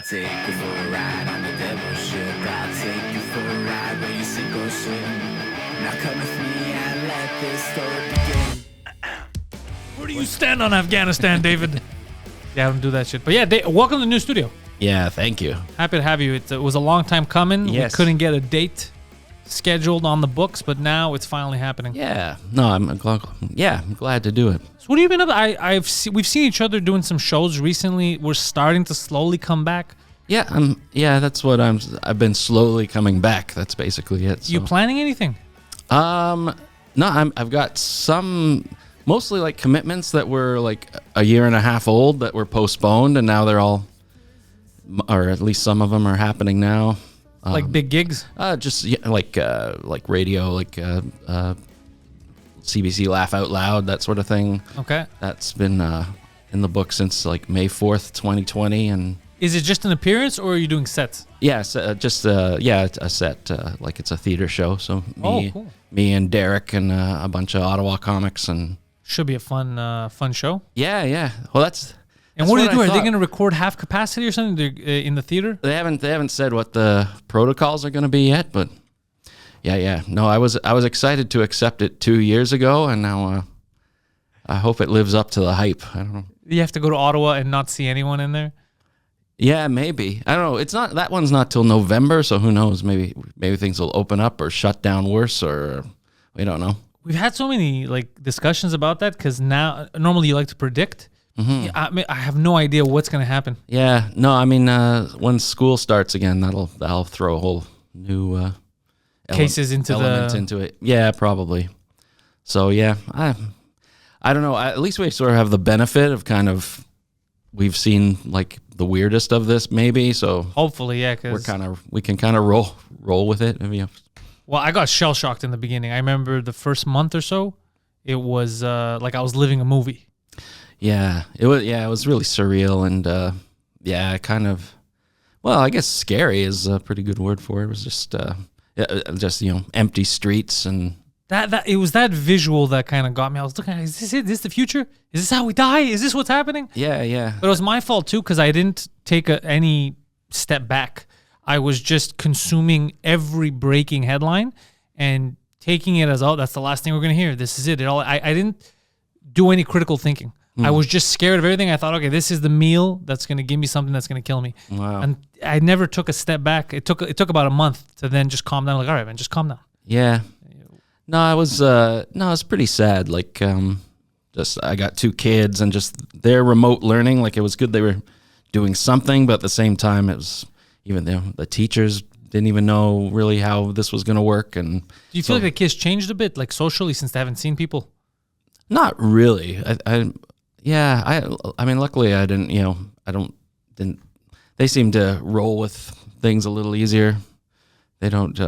I'll take you for a ride on the devil's ship. I'll take you for a ride where you sink or swim. Now come with me and let this story begin. Where do you stand on Afghanistan, David? Yeah, I don't do that shit. But yeah, welcome to the new studio. Yeah, thank you. Happy to have you. It was a long time coming. Yes. We couldn't get a date scheduled on the books, but now it's finally happening. Yeah, no, I'm glad to do it. So what have you been up to? We've seen each other doing some shows recently. We're starting to slowly come back. Yeah, that's what I've been slowly coming back. That's basically it. So. You planning anything? No, I've got some mostly like commitments that were like a year and a half old that were postponed, and now they're all, or at least some of them are happening now. Like big gigs? Just like radio, like CBC Laugh Out Loud, that sort of thing. Okay. That's been in the book since like May 4th, 2020, and. Is it just an appearance, or are you doing sets? Yeah, just a set, like it's a theater show. So me and Derek and a bunch of Ottawa comics, and should be a fun show. Yeah. Well, that's. And what are they doing? Are they going to record half capacity or something in the theater? They haven't said what the protocols are going to be yet, but yeah. No, I was excited to accept it 2 years ago, and now I hope it lives up to the hype. I don't know. You have to go to Ottawa and not see anyone in there. Yeah, maybe. I don't know. It's not that one's not till November, so who knows? Maybe things will open up or shut down worse, or we don't know. We've had so many like discussions about that because now normally you like to predict. Mm-hmm. I have no idea what's going to happen. Yeah, no. I mean, when school starts again, that'll throw a whole new cases into it. Yeah, probably. So yeah, I don't know. At least we sort of have the benefit of kind of we've seen like the weirdest of this, maybe. So hopefully, yeah, because we can kind of roll with it. Well, I got shell shocked in the beginning. I remember the first month or so, it was like I was living a movie. Yeah, it was. Yeah, it was really surreal, and kind of. Well, I guess scary is a pretty good word for it. It was just empty streets and. That it was that visual that kind of got me. I was looking at, is this it? Is this the future? Is this how we die? Is this what's happening? Yeah. But it was my fault too because I didn't take any step back. I was just consuming every breaking headline and taking it as, oh, that's the last thing we're going to hear. This is it. I didn't do any critical thinking. I was just scared of everything. I thought, okay, this is the meal that's going to give me something that's going to kill me. Wow. And I never took a step back. It took about a month to then just calm down. Like, all right, man, just calm down. Yeah. No, it was pretty sad. Like, I got 2 kids and just their remote learning. Like, it was good they were doing something, but at the same time, it was even the teachers didn't even know really how this was going to work. And do you feel like the kids changed a bit, like socially, since they haven't seen people? Not really. I mean, luckily I didn't. They seem to roll with things a little easier. They don't.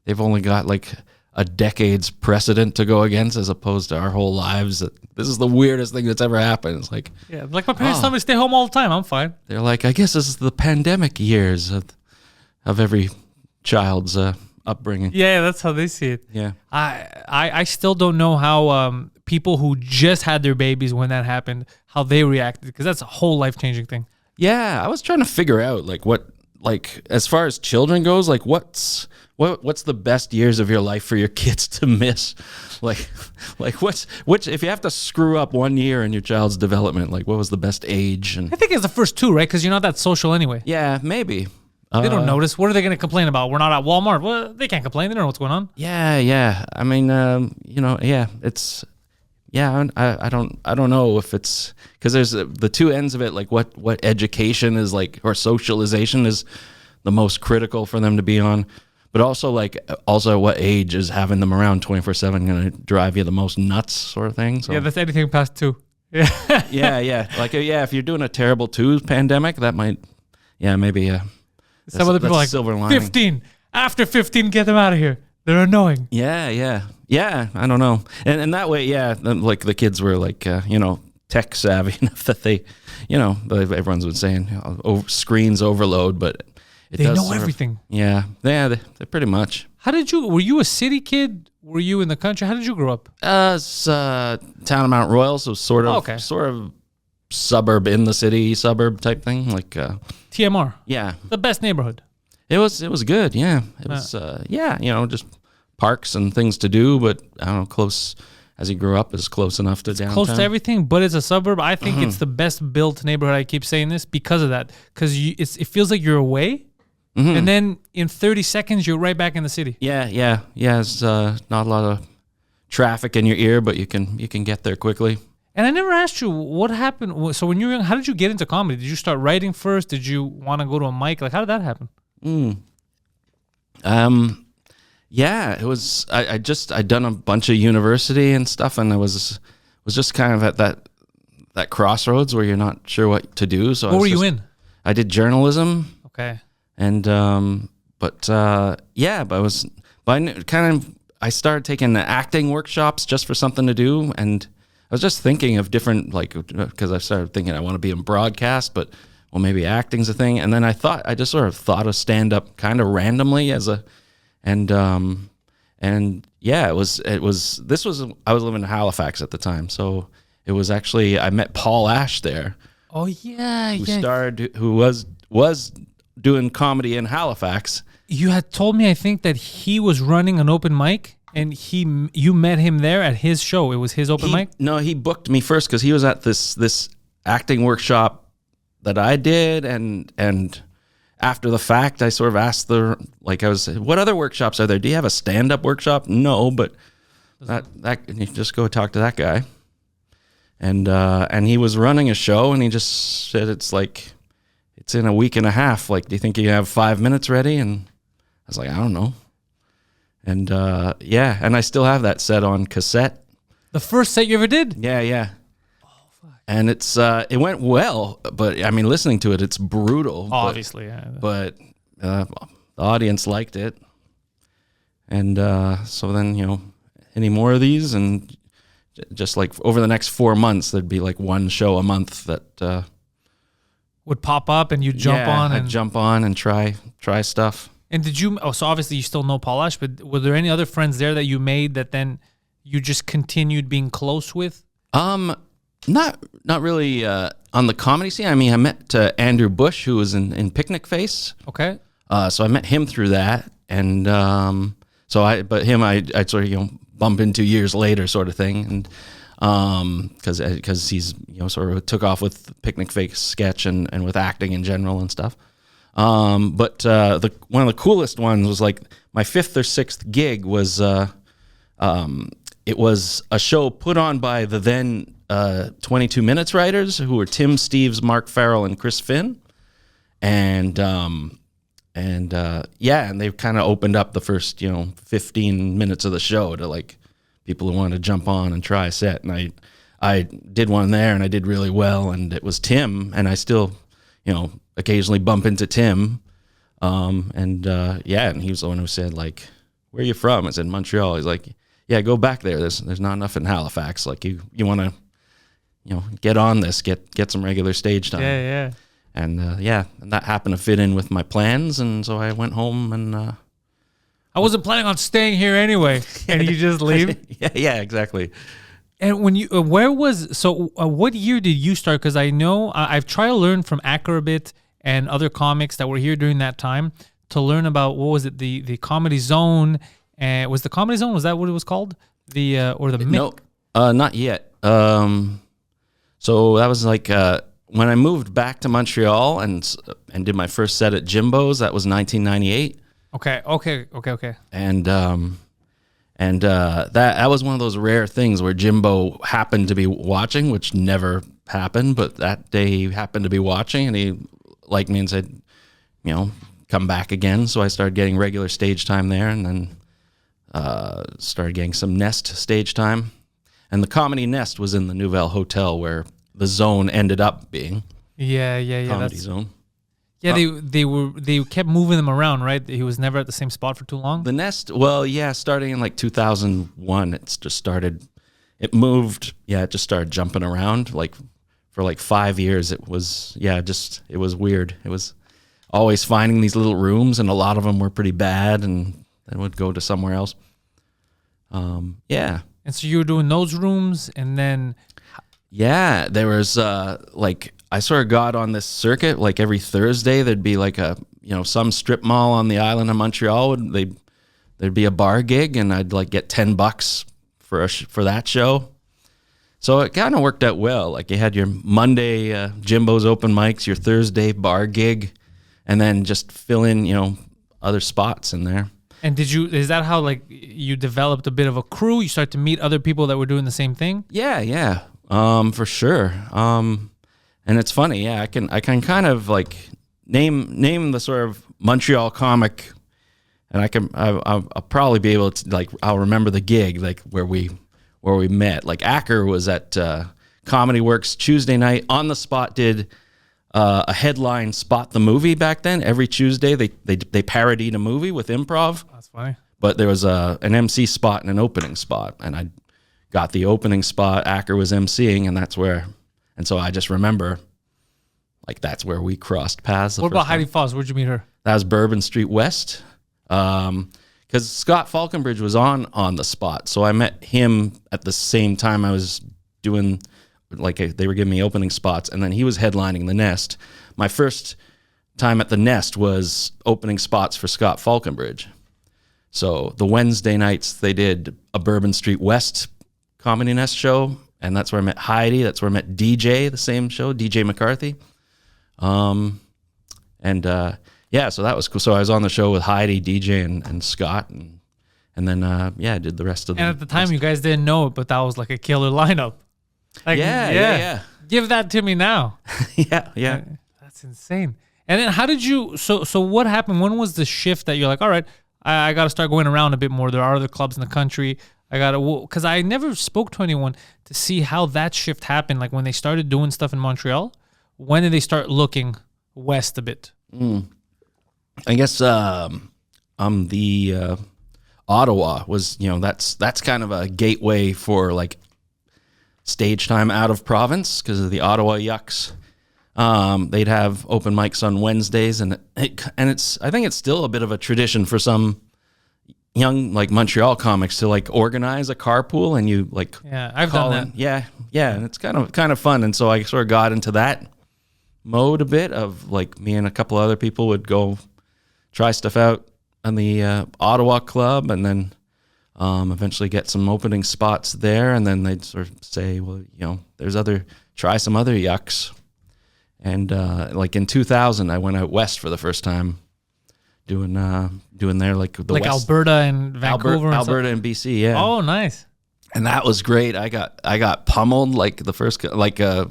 They've only got like a decade's precedent to go against, as opposed to our whole lives. This is the weirdest thing that's ever happened. It's like, yeah, like my parents tell me to stay home all the time. I'm fine. They're like, I guess this is the pandemic years of every child's upbringing. Yeah, that's how they see it. Yeah, I still don't know how people who just had their babies when that happened, how they reacted, because that's a whole life-changing thing. Yeah, I was trying to figure out as far as children goes, like what's the best years of your life for your kids to miss? Like which if you have to screw up 1 year in your child's development, like what was the best age? And I think it's the first 2, right? Because you're not that social anyway. Yeah, maybe. They don't notice. What are they going to complain about? We're not at Walmart. Well, they can't complain. They don't know what's going on. Yeah. I mean, it's. Yeah, I don't know if it's because there's the 2 ends of it. Like what education is like, or socialization is the most critical for them to be on, but also what age is having them around 24/7 going to drive you the most nuts, sort of thing. So yeah, that's anything past 2. Yeah, yeah. Like if you're doing a terrible 2 pandemic, that might, maybe. Some other people like silver lining. 15. After 15, get them out of here. They're annoying. Yeah. I don't know. And that way, like the kids were like, tech savvy enough that they, everyone's been saying screens overload, but they know everything. Yeah, they pretty much. Were you a city kid? Were you in the country? How did you grow up? It's town of Mount Royal, so sort of suburb in the city, suburb type thing. Like TMR. yeah, The best neighborhood. it was good. Yeah, it was just parks and things to do, but I don't know, close as you grew up is close enough to downtown. Close to everything, but it's a suburb. I think it's the best built neighborhood. I keep saying this because of that, because it feels like you're away, and then in 30 seconds you're right back in the city. Yeah. It's not a lot of traffic in your ear, but you can get there quickly. And I never asked you what happened. So when you were young, how did you get into comedy? Did you start writing first? Did you want to go to a mic? Like, how did that happen? Yeah, it was. I'd done a bunch of university and stuff, and I was just kind of at that crossroads where you're not sure what to do. So What were you in? I did journalism. Okay. And but I started taking the acting workshops just for something to do, and I was just thinking of different, like, because I started thinking I want to be in broadcast, but well, maybe acting's a thing. And then I just sort of thought of stand up kind of randomly I was living in Halifax at the time, so it was actually I met Paul Ash there. Oh yeah, who was doing comedy in Halifax. You had told me, I think, that he was running an open mic, and you met him there at his show. It was his open mic? No, he booked me first because he was at this acting workshop that I did, and after the fact, I sort of asked what other workshops are there? Do you have a stand-up workshop? No, but that you just go talk to that guy. And he was running a show, and he just said it's in a week and a half. Like, do you think you have 5 minutes ready? And I was like, I don't know. And and I still have that set on cassette. The first set you ever did? Yeah. Oh, fuck. And it went well, but I mean, listening to it, it's brutal. Obviously, yeah. But the audience liked it. And so then, any more of these? And just like over the next 4 months, there'd be like one show a month that would pop up, and you jump on. I'd jump on and try stuff. And did you? Oh, so obviously you still know Paul Ash, but were there any other friends there that you made that then you just continued being close with? Not really on the comedy scene. I mean, I met Andrew Bush, who was in Picnic Face. Okay. So I met him through that, and I'd sort of bump into years later, sort of thing, and because he's sort of took off with Picnic Face sketch and with acting in general and stuff. But one of the coolest ones was like my 5th or 6th gig was it was a show put on by the then 22 Minutes writers, who were Tim Steeves, Mark Farrell, and Chris Finn, and they've kind of opened up the first 15 minutes of the show to like people who want to jump on and try a set, and I did one there, and I did really well, and it was Tim, and I still occasionally bump into Tim, and he was the one who said, like, where are you from? I said, Montreal. He's like, yeah, go back there. There's not enough in Halifax. Like, you want to get on this, get some regular stage time. Yeah. And and that happened to fit in with my plans, and so I went home, and I wasn't planning on staying here anyway, and you just leave. yeah, exactly. And when you, what year did you start? Because I know I've tried to learn from Acrobit and other comics that were here during that time to learn about, what was it, the Comedy Zone, and was the Comedy Zone, was that what it was called? Or the Mick? No, not yet. So that was like when I moved back to Montreal and did my first set at Jimbo's. That was 1998. Okay. And that was one of those rare things where Jimbo happened to be watching, which never happened, but that day he happened to be watching, and he liked me and said, come back again. So I started getting regular stage time there, and then started getting some Nest stage time. And the Comedy Nest was in the Nouvelle Hotel, where the Zone ended up being. Yeah. Comedy Zone. Yeah, they kept moving them around, right? He was never at the same spot for too long. The Nest, well, yeah, starting in like 2001, it just started jumping around. Like for like 5 years, it was weird. It was always finding these little rooms, and a lot of them were pretty bad, and then would go to somewhere else. And so you were doing those rooms, and then Yeah, there was like I sort of got on this circuit. Like every Thursday, there'd be like some strip mall on the island of Montreal. There'd be a bar gig, and I'd like get $10 for that show. So it kind of worked out well. Like you had your Monday Jimbo's open mics, your Thursday bar gig, and then just fill in other spots in there. And is that how like you developed a bit of a crew? You start to meet other people that were doing the same thing? Yeah. For sure. And it's funny. Yeah, I can kind of like name the sort of Montreal comic, and I'll probably be able to like, I'll remember the gig, like where we met. Like Acker was at Comedy Works Tuesday night on the spot, did a headline Spot the Movie back then. Every Tuesday they parodied a movie with improv. That's funny. But there was an MC spot and an opening spot, and I got the opening spot. Acker was MCing, and so I just remember like that's where we crossed paths. What about Heidi Foss? Where'd you meet her? That was Bourbon Street West. Because Scott Falconbridge was on the spot, so I met him at the same time I was doing, like they were giving me opening spots, and then he was headlining the Nest. My first time at the Nest was opening spots for Scott Falconbridge. So the Wednesday nights they did a Bourbon Street West Comedy Nest show, and that's where I met Heidi. That's where I met DJ, the same show, DJ McCarthy. Yeah, so that was cool. So I was on the show with Heidi, DJ, and Scott, and then I did the rest of the. And at the time, you guys didn't know it, but that was like a killer lineup. Like, yeah. Give that to me now. yeah. That's insane. And then how did you? So what happened? When was the shift that you're like, all right, I got to start going around a bit more. There are other clubs in the country. Because I never spoke to anyone to see how that shift happened. Like when they started doing stuff in Montreal, when did they start looking west a bit? I guess the Ottawa was, that's kind of a gateway for like stage time out of province because of the Ottawa Yucks. They'd have open mics on Wednesdays, and it's I think it's still a bit of a tradition for some young like Montreal comics to like organize a carpool, and you like I've done that. Yeah, and it's kind of fun, and so I sort of got into that mode a bit of like me and a couple other people would go try stuff out on the Ottawa club, and then eventually get some opening spots there, and then they'd sort of say, well, try some other yucks. And like in 2000, I went out west for the first time, doing there like the like west, Alberta and Vancouver, Alberta and BC. Yeah. Oh, nice. And that was great. I got pummeled like the first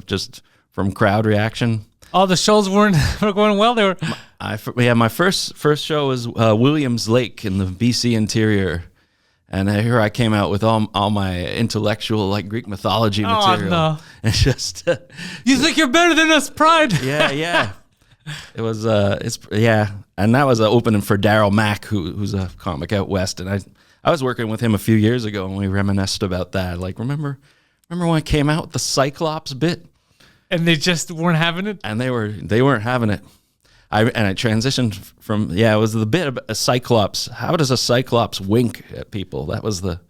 just from crowd reaction. Oh, the shows weren't going well. They were. My first show was Williams Lake in the BC interior, and here I came out with all my intellectual like Greek mythology material. Oh no! And just you think you're better than us, Pryde? Yeah. It was and that was an opening for Daryl Mack, who's a comic out west, and I was working with him a few years ago, and we reminisced about that. Like, remember when I came out with the Cyclops bit? And they just weren't having it? And they weren't having it. I transitioned from, it was the bit of a Cyclops. How does a Cyclops wink at people? That was the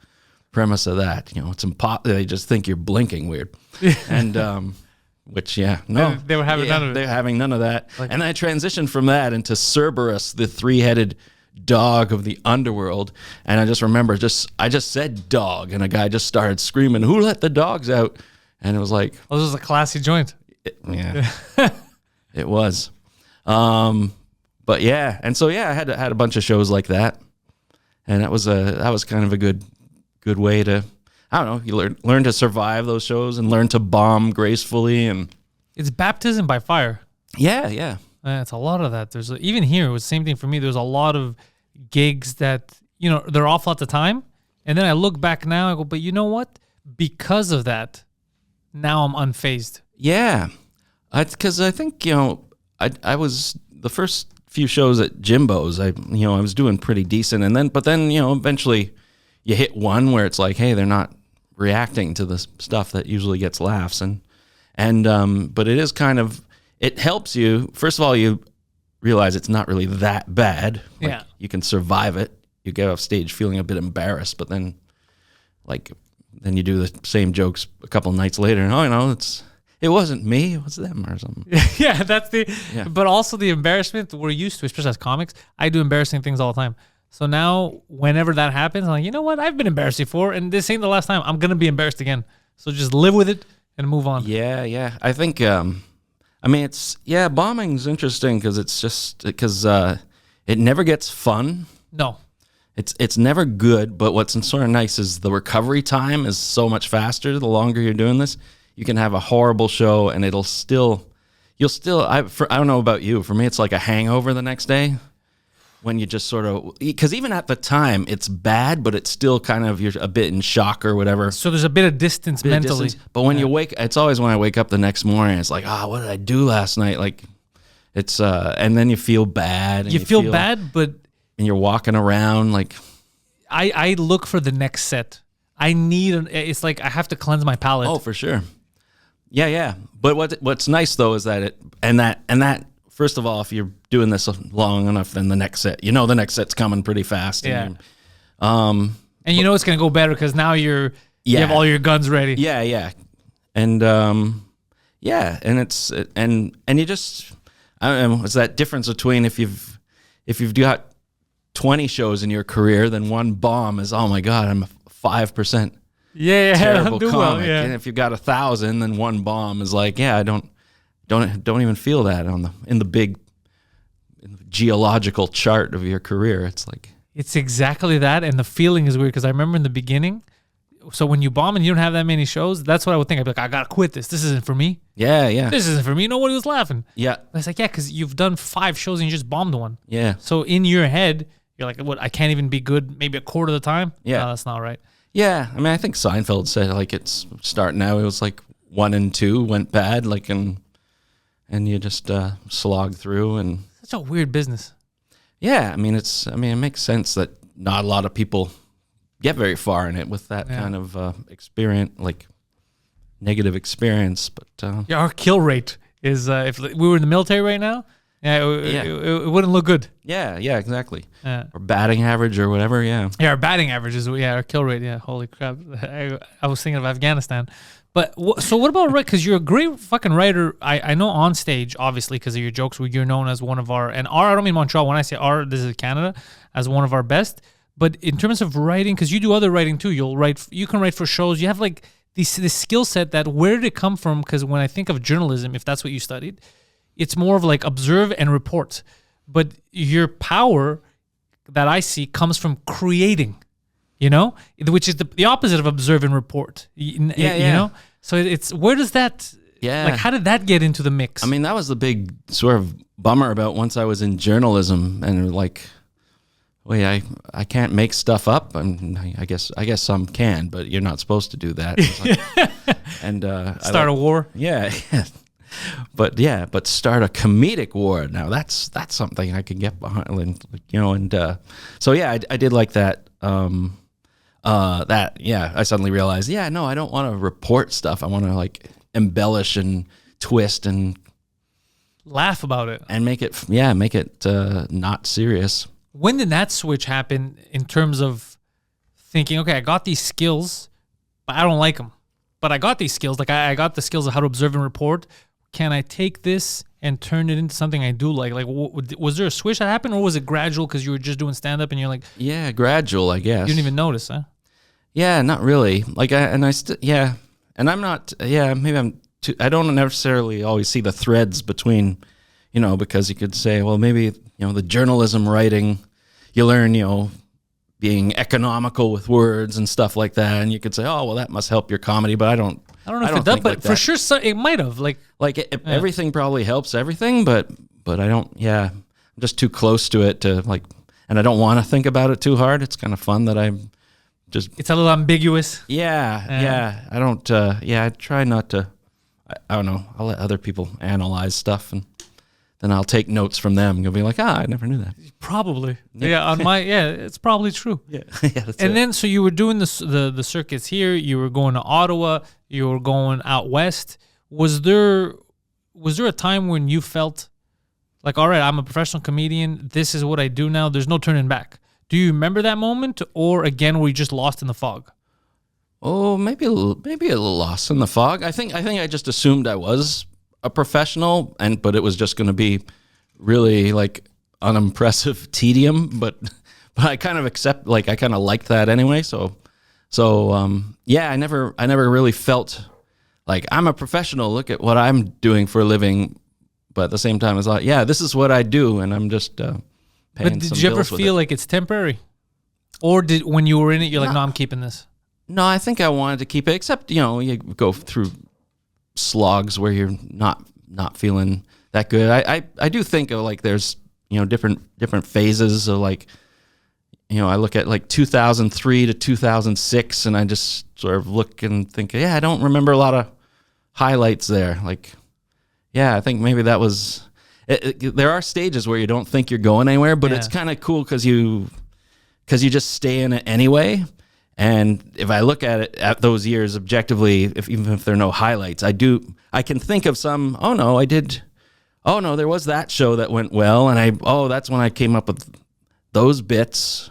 premise of that. It's impossible. They just think you're blinking weird. And, no. They were having none of it. They were having none of that. And I transitioned from that into Cerberus, the three-headed dog of the underworld. And I just remember I just said dog, and a guy just started screaming, "Who let the dogs out?" And it was like, oh, this was a classy joint. It was. But yeah, and so I had a bunch of shows like that, and that was kind of a good way to, I don't know, you learn to survive those shows and learn to bomb gracefully, and it's baptism by fire. Yeah. It's a lot of that. There's even here it was the same thing for me. There's a lot of gigs that they're awful at the time, and then I look back now, I go, but you know what? Because of that, now I'm unfazed. Yeah, because I think I was the first few shows at Jimbo's. I was doing pretty decent, but then eventually you hit one where it's like, hey, they're not reacting to the stuff that usually gets laughs, and but it is kind of, it helps you. First of all, you realize it's not really that bad. You can survive it. You get off stage feeling a bit embarrassed, but then like then you do the same jokes a couple nights later, and it wasn't me, it was them or something. Yeah, that's the. Yeah. But also the embarrassment we're used to, especially as comics. I do embarrassing things all the time. So now, whenever that happens, I'm like, you know what? I've been embarrassed before, and this ain't the last time. I'm gonna be embarrassed again. So just live with it and move on. Yeah. I think, bombing's interesting because it's just because it never gets fun. No. It's never good, but what's sort of nice is the recovery time is so much faster the longer you're doing this. You can have a horrible show and you'll still, I don't know about you, for me it's like a hangover the next day when you just sort of, because even at the time it's bad, but it's still kind of, you're a bit in shock or whatever. So there's a bit of distance mentally. But when you it's always when I wake up the next morning, it's like, what did I do last night? Like it's, and then you feel bad. And you feel bad, but. And you're walking around like. I look for the next set. It's like I have to cleanse my palate. Oh, for sure. Yeah. But what's nice though is that that first of all, if you're doing this long enough, then the next set, the next set's coming pretty fast. Yeah. And it's gonna go better because now you have all your guns ready. Yeah. And and it's and you just, I don't know, it's that difference between if you've got 20 shows in your career, then one bomb is, oh my God, I'm a 5%. Terrible comic. Well, yeah. And if you got 1,000, then one bomb is like, I don't even feel that in the big geological chart of your career. It's like, it's exactly that, and the feeling is weird because I remember in the beginning. So when you bomb and you don't have that many shows, that's what I would think. I'd be like, I gotta quit this. This isn't for me. Yeah. This isn't for me. Nobody was laughing. Yeah. But it's like, because you've done 5 shows and you just bombed one. Yeah. So in your head, you're like, what? I can't even be good. Maybe a quarter of the time. Yeah. No, that's not right. Yeah, I mean, I think Seinfeld said like it's starting out. It was like 1 and 2 went bad, like and you just slog through and. Such a weird business. Yeah, I mean it makes sense that not a lot of people get very far in it with that kind of experience, like negative experience. But our kill rate is if we were in the military right now. It wouldn't look good. Yeah, exactly. Or batting average or whatever, yeah. Yeah, our batting average is, our kill rate, holy crap. I was thinking of Afghanistan. But, so what about, because you're a great fucking writer, I know on stage, obviously, because of your jokes, you're known as one of our, I don't mean Montreal, when I say our, this is Canada, as one of our best. But in terms of writing, because you do other writing too, you can write for shows, you have like this skill set that, where did it come from? Because when I think of journalism, if that's what you studied, it's more of like observe and report. But your power that I see comes from creating, which is the opposite of observe and report. You know? So it's, where does that, like, how did that get into the mix? I mean, that was the big sort of bummer about once I was in journalism and like, wait, I can't make stuff up. I guess some can, but you're not supposed to do that. And start a war. Yeah. But start a comedic war. Now that's something I can get behind, so I did like that. I suddenly realized, I don't want to report stuff. I want to like embellish and twist and laugh about it and make it not serious. When did that switch happen in terms of thinking, okay, I got these skills, but I don't like them. But I got these skills, like I got the skills of how to observe and report. Can I take this and turn it into something I do like? Like, was there a switch that happened, or was it gradual because you were just doing stand-up and you're like... Yeah, gradual, I guess. You didn't even notice, huh? Yeah, not really. Like, and I'm not, maybe I'm too... I don't necessarily always see the threads between, because you could say, well, maybe, the journalism writing, you learn, being economical with words and stuff like that, and you could say, oh, well, that must help your comedy, but I don't know if it does, but for sure it might have. Everything probably helps everything, but I don't. Yeah, I'm just too close to it to like, and I don't want to think about it too hard. It's kind of fun that I'm just. It's a little ambiguous. Yeah. I don't. I try not to. I don't know. I'll let other people analyze stuff, and then I'll take notes from them and go be like, I never knew that. Probably. It's probably true. Yeah. That's and then, so you were doing the circuits here, you were going to Ottawa, you were going out west. Was there a time when you felt like, all right, I'm a professional comedian, this is what I do now, there's no turning back? Do you remember that moment, or again, were you just lost in the fog? Oh, maybe a little lost in the fog. I think I just assumed I was a professional, but it was just going to be really like unimpressive tedium. But I kind of I kind of liked that anyway. So yeah, I never really felt like I'm a professional. Look at what I'm doing for a living. But at the same time, it's like, yeah, this is what I do, and I'm just paying. But did you ever feel like it's temporary, or when you were in it, you're like, no, I'm keeping this? No, I think I wanted to keep it, except, you go through slogs where you're not feeling that good. I do think of like there's, different phases of like, I look at like 2003 to 2006 and I just sort of look and think, yeah, I don't remember a lot of highlights there. Like, yeah, I think maybe that was, there are stages where you don't think you're going anywhere, but it's kind of cool because you just stay in it anyway. And if I look at it at those years objectively, even if there are no highlights, I can think of some, there was that show that went well. And that's when I came up with those bits.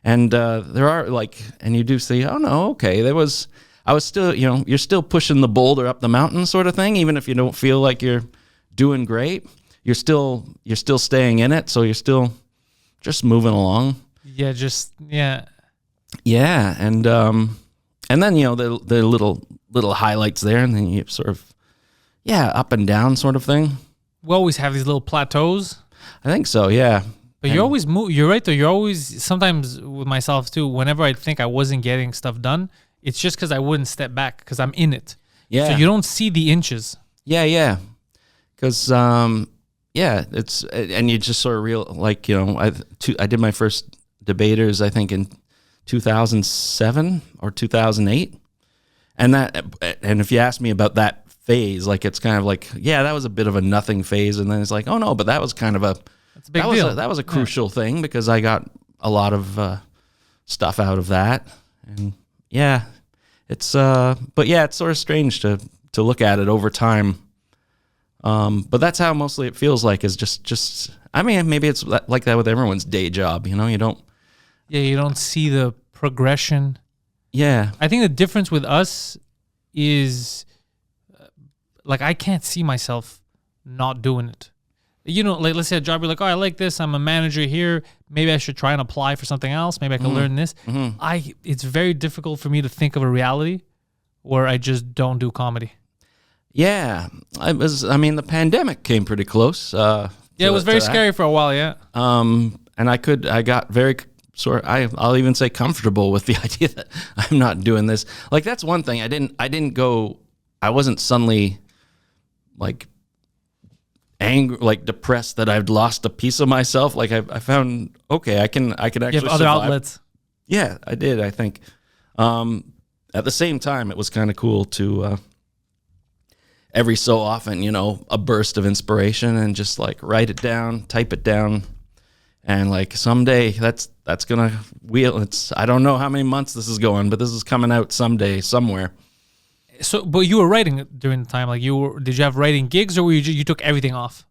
And there are like, and you do say, I was still, you're still pushing the boulder up the mountain sort of thing. Even if you don't feel like you're doing great, you're still staying in it. So you're still just moving along. Yeah. Yeah, and then the little highlights there, and then you sort of up and down sort of thing. We always have these little plateaus. I think so, yeah. But you always move. You're right though. You're always, sometimes with myself too. Whenever I think I wasn't getting stuff done, it's just because I wouldn't step back because I'm in it. Yeah. So you don't see the inches. Yeah. Because it's, and you just sort of I did my first debaters, I think, in 2007 or 2008, and if you ask me about that phase, like it's kind of like, yeah, that was a bit of a nothing phase, and then it's like, oh no, but that was kind of that's a big deal. That was a crucial thing because I got a lot of stuff out of that, and it's it's sort of strange to look at it over time, but that's how mostly it feels like, is just I mean, maybe it's like that with everyone's day job, you don't. Yeah, you don't see the progression. Yeah. I think the difference with us is, like, I can't see myself not doing it. Like, let's say a job, you're like, oh, I like this. I'm a manager here. Maybe I should try and apply for something else. Maybe I can learn this. Mm-hmm. It's very difficult for me to think of a reality where I just don't do comedy. Yeah. The pandemic came pretty close. It was very scary for a while, yeah. And I got very... I'll even say comfortable with the idea that I'm not doing this. Like, that's one thing. I wasn't suddenly like angry, like depressed that I've lost a piece of myself. Like I found, I can actually you have other survive. outlets. Yeah, I did, I think. At the same time, it was kind of cool to, every so often, a burst of inspiration and just like write it down, type it down. And like someday that's gonna wheel. I don't know how many months this is going, but this is coming out someday somewhere. So, but you were writing during the time. Like, did you have writing gigs, or were you took everything off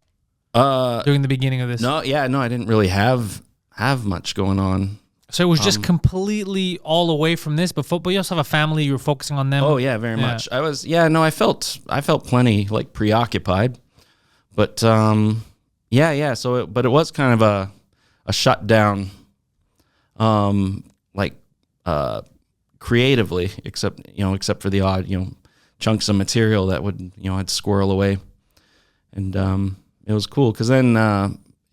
during the beginning of this? No, I didn't really have much going on. So it was just completely all away from this. But you also have a family. You were focusing on them. Oh yeah, very much. I was. Yeah, no, I felt plenty like preoccupied, but yeah. So, but it was kind of a shutdown, creatively, except for the odd, chunks of material that would, I'd squirrel away. And it was cool because then,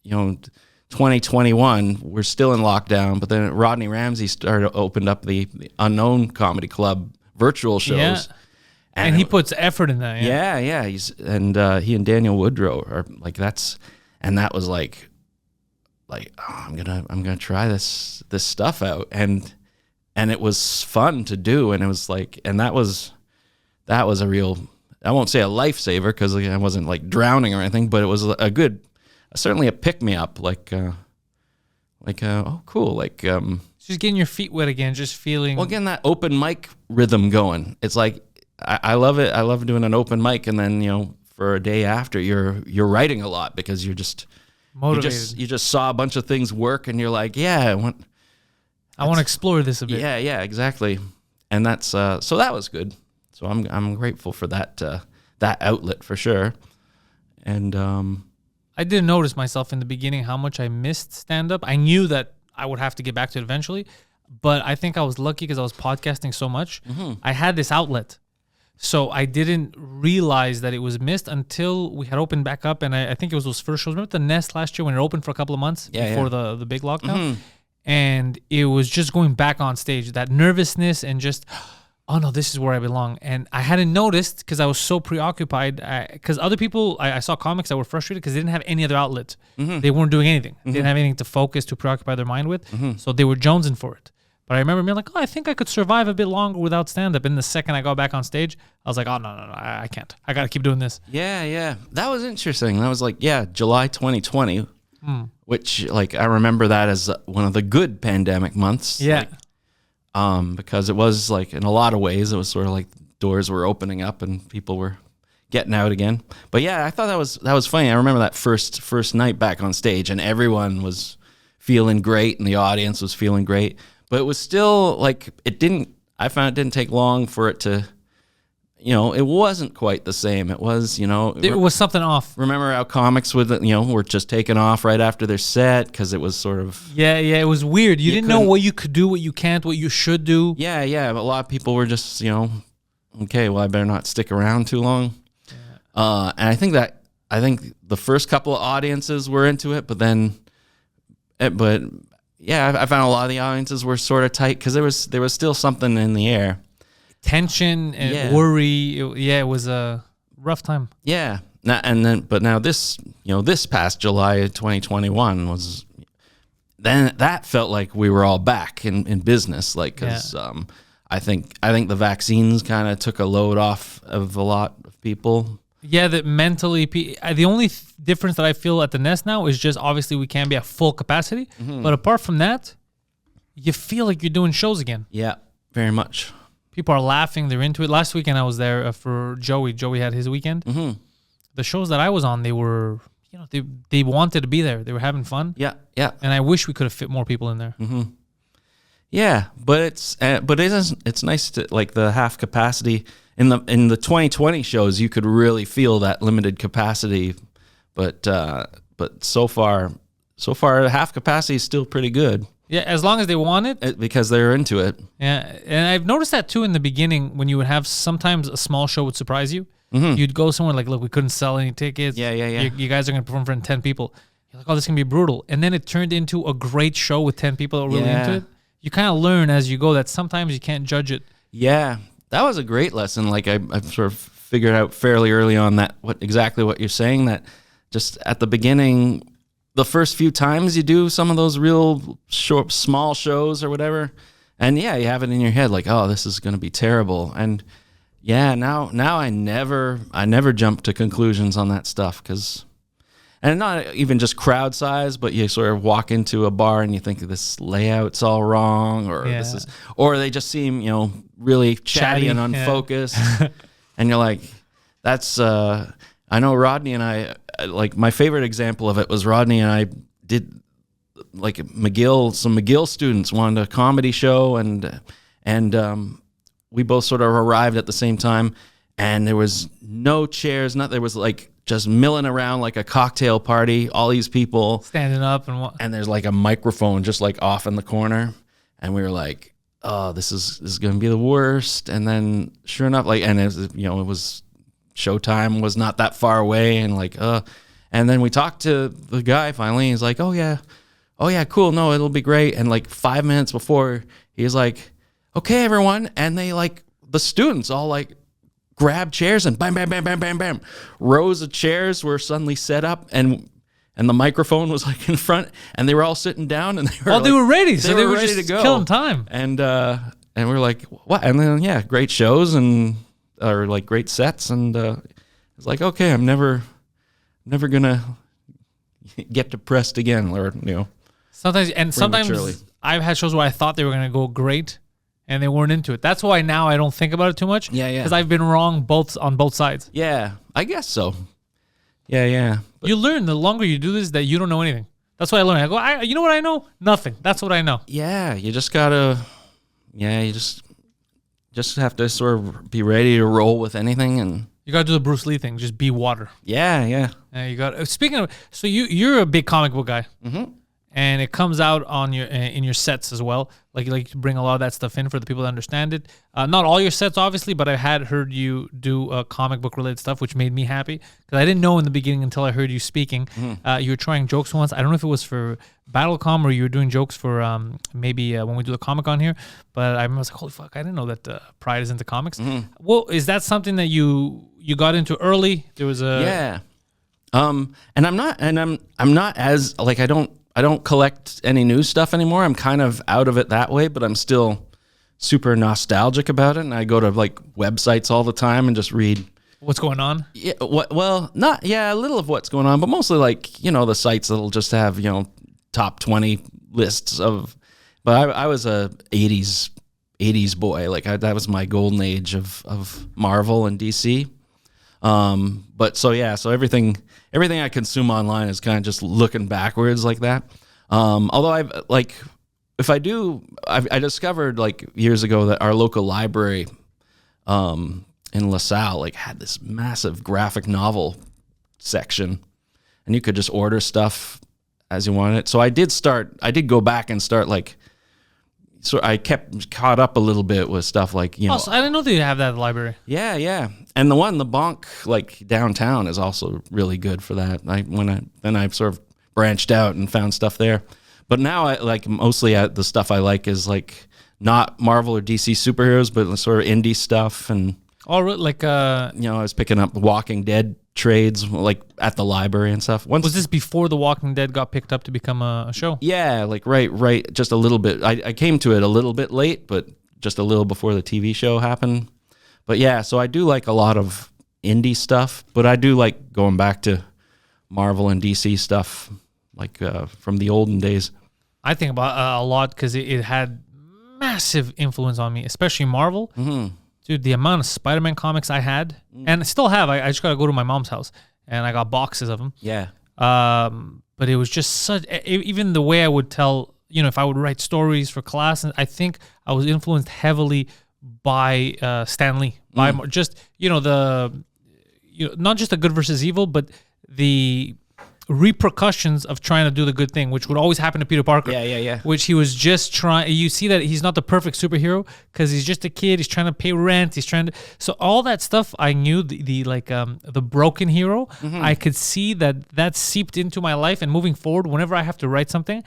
2021, we're still in lockdown, but then Rodney Ramsey opened up the Unknown Comedy Club virtual shows. Yeah. And he puts effort in that. Yeah. He and Daniel Woodrow are like, that was like, I'm gonna try this stuff out, and it was fun to do, and it was like, and that was a real, I won't say a lifesaver because I wasn't like drowning or anything, but it was certainly a pick me up, oh cool, just getting your feet wet again, just feeling. Well, again, that open mic rhythm going. It's like I love it. I love doing an open mic, and then for a day after you're writing a lot because you're just motivated. You just saw a bunch of things work, and you're like, yeah, I want to explore this a bit. Yeah, exactly. and that's so that was good. So I'm grateful for that that outlet for sure. And I didn't notice myself in the beginning how much I missed stand-up. I knew that I would have to get back to it eventually, but I think I was lucky because I was podcasting so much. I had this outlet. So I didn't realize that it was missed until we had opened back up, and I think it was those first shows. Remember the Nest last year when it opened for a couple of months before the big lockdown? And it was just going back on stage, that nervousness and just, oh no, this is where I belong. And I hadn't noticed because I was so preoccupied. Because other people, I saw comics that were frustrated because they didn't have any other outlet. They weren't doing anything. They didn't have anything to focus, to preoccupy their mind with. So they were jonesing for it. But I remember being like, oh, I think I could survive a bit longer without stand-up. And the second I got back on stage, I was like, oh, no, I can't. I got to keep doing this. Yeah. That was interesting. That was like, July 2020, which like I remember that as one of the good pandemic months. Yeah. Like, because it was like, in a lot of ways, it was sort of like doors were opening up and people were getting out again. But yeah, I thought that was funny. I remember that first night back on stage and everyone was feeling great and the audience was feeling great. But it was still like I found it didn't take long for it to, it wasn't quite the same. It was, It was something off. Remember how comics were just taking off right after their set because it was sort of. Yeah, it was weird. You didn't know what you could do, what you can't, what you should do. Yeah. But a lot of people were just, okay, well, I better not stick around too long. Yeah. And I think the first couple of audiences were into it, yeah, I found a lot of the audiences were sort of tight because there was still something in the air, tension and worry. It was a rough time. Yeah, but now this past July of 2021 was then that felt like we were all back in business, like because I think the vaccines kind of took a load off of a lot of people. Yeah, that mentally, the only difference that I feel at the Nest now is just obviously we can't be at full capacity. But apart from that, you feel like you're doing shows again. Yeah, very much. People are laughing. They're into it. Last weekend I was there for Joey. Joey had his weekend. The shows that I was on, they were, they wanted to be there. They were having fun. Yeah. And I wish we could have fit more people in there. Yeah, but it's nice to like the half capacity. In the 2020 shows, you could really feel that limited capacity, but so far half capacity is still pretty good. Yeah, as long as they want it, because they're into it. Yeah, and I've noticed that too in the beginning when you would have sometimes a small show would surprise you. You'd go somewhere like, look, we couldn't sell any tickets. Yeah. You guys are going to perform for 10 people. You're like, oh, this is going to be brutal. And then it turned into a great show with 10 people that were really into it. You kind of learn as you go that sometimes you can't judge it. Yeah. That was a great lesson. Like I sort of figured out fairly early on that exactly what you're saying, that just at the beginning, the first few times you do some of those real short, small shows or whatever, and you have it in your head like, oh, this is going to be terrible. And now I never jump to conclusions on that stuff and not even just crowd size, but you sort of walk into a bar and you think this layout's all wrong, or they just seem, really chatty and unfocused. And you're like, that's, I know Rodney and I, like my favorite example of it was Rodney and I did like some McGill students wanted a comedy show and we both sort of arrived at the same time and there was no chairs, there was like, just milling around like a cocktail party, all these people standing up and there's like a microphone just like off in the corner, and we were like, oh, this is going to be the worst. And then sure enough, like, and it was, it was showtime was not that far away, and like, and then we talked to the guy finally. He's like, oh yeah, cool, no, it'll be great. And like 5 minutes before, he's like, okay, everyone, and they like the students all like grab chairs and bam, bam, bam, bam, bam, bam. Rows of chairs were suddenly set up and the microphone was like in front and they were all sitting down and they were ready. So they were ready just to go. Killing time. And we were like, what? And then, great shows or like great sets. And it's like, okay, I'm never going to get depressed again or, Sometimes I've had shows where I thought they were going to go great and they weren't into it. That's why now I don't think about it too much. Yeah. Because I've been wrong on both sides. Yeah, I guess so. Yeah. But you learn the longer you do this that you don't know anything. That's what I learned. I go, you know what I know? Nothing. That's what I know. Yeah, you just gotta. Yeah, just have to sort of be ready to roll with anything. And You gotta do the Bruce Lee thing. Just be water. yeah. You got. Speaking of, so you're a big comic book guy, and it comes out on your in your sets as well. Like you like to bring a lot of that stuff in for the people that understand it. Not all your sets, obviously, but I had heard you do comic book related stuff, which made me happy because I didn't know in the beginning until I heard you speaking. You were trying jokes once. I don't know if it was for BattleCom or you were doing jokes for maybe when we do the comic on here. But I was like, holy fuck, I didn't know that Pryde is into comics. Well, is that something that you got into early? There was a yeah. And I'm not as like I don't collect any new stuff anymore. I'm kind of out of it that way, but I'm still super nostalgic about it. And I go to like websites all the time and just read what's going on. Yeah, a little of what's going on, but mostly like, the sites that'll just have, top 20 lists of, but I was a 80s boy. Like that was my golden age of Marvel and DC. So everything I consume online is kind of just looking backwards like that. Although I discovered like years ago that our local library, in LaSalle, like had this massive graphic novel section, and you could just order stuff as you wanted. So I did go back and start like, so I kept caught up a little bit with stuff like, Oh, so I didn't know that you have that at the library. Yeah. And the Bonk, like downtown, is also really good for that. I sort of branched out and found stuff there. But now I like mostly the stuff I like is like not Marvel or DC superheroes, but sort of indie stuff. And like I was picking up Walking Dead trades like at the library and stuff. Was this before The Walking Dead got picked up to become a show? Yeah, like right, just a little bit. I came to it a little bit late, but just a little before the TV show happened. But yeah, so I do like a lot of indie stuff, but I do like going back to Marvel and DC stuff, like from the olden days. I think about a lot because it had massive influence on me, especially Marvel. Dude, the amount of Spider-Man comics I had, and I still have, I just got to go to my mom's house, and I got boxes of them. Yeah. But it was just such, even the way I would tell, if I would write stories for class, and I think I was influenced heavily by Stan Lee, by just, not just the good versus evil, but the repercussions of trying to do the good thing, which would always happen to Peter Parker. Yeah. Which he was just trying. You see that he's not the perfect superhero because he's just a kid. He's trying to pay rent. He's trying to. So all that stuff I knew. The broken hero. I could see that seeped into my life. And moving forward, whenever I have to write something,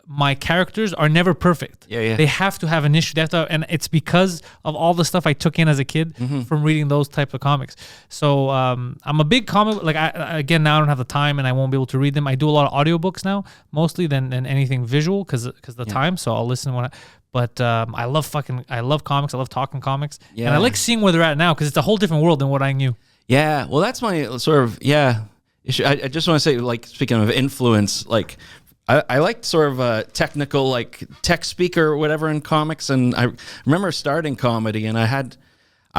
my characters are never perfect. Yeah. They have to have an issue. They have to, and it's because of all the stuff I took in as a kid from reading those type of comics. So I'm a big comic. Like now I don't have the time and I won't be able to read them. I do a lot of audiobooks now, mostly than anything visual because the time. So I'll listen when But I love comics. I love talking comics, and I like seeing where they're at now because it's a whole different world than what I knew. Yeah. Well, that's my sort of issue. I just want to say, like, speaking of influence, like. I liked sort of a technical, like tech speaker or whatever in comics, and I remember starting comedy, and I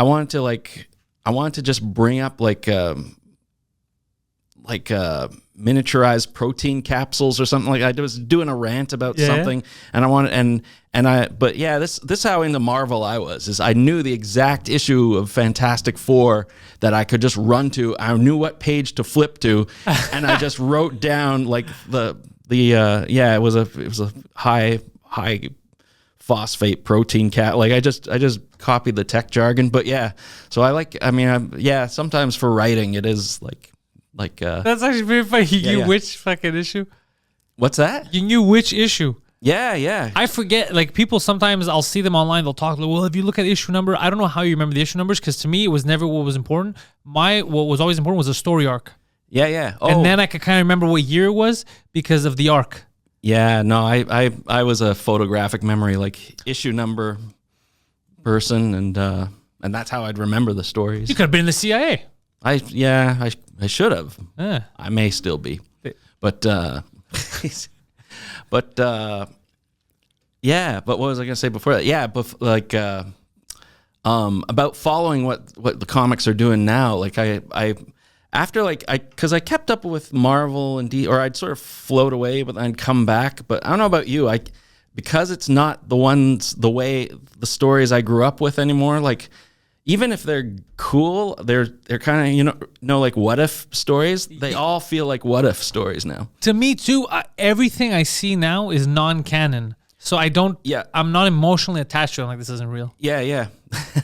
wanted to just bring up like miniaturized protein capsules or something like that. I was doing a rant about something, and I wanted but this how into Marvel I was is I knew the exact issue of Fantastic Four that I could just run to. I knew what page to flip to, and I just wrote down like it was a high phosphate protein like I just copied the tech jargon, but so sometimes for writing it is like that's actually very funny. You knew which fucking issue? What's that? You knew which issue? Yeah. I forget, like people sometimes I'll see them online, they'll talk like, well, if you look at issue number, I don't know how you remember the issue numbers because to me it was never what was important. What was always important was the story arc. Yeah. Oh. And then I could kind of remember what year it was because of the arc. Yeah, no, I was a photographic memory, like issue number person, and that's how I'd remember the stories. You could have been in the CIA. I should have. I may still be, but what was I gonna say before that? Yeah, but like about following what the comics are doing now, like because I kept up with Marvel and or I'd sort of float away, but then I'd come back. But I don't know about you. because it's not the stories I grew up with anymore. Like, even if they're cool, they're kind of, like what if stories. They all feel like what if stories now. To me too, everything I see now is non-canon. So I don't. Yeah. I'm not emotionally attached to it. I'm like, this isn't real. Yeah.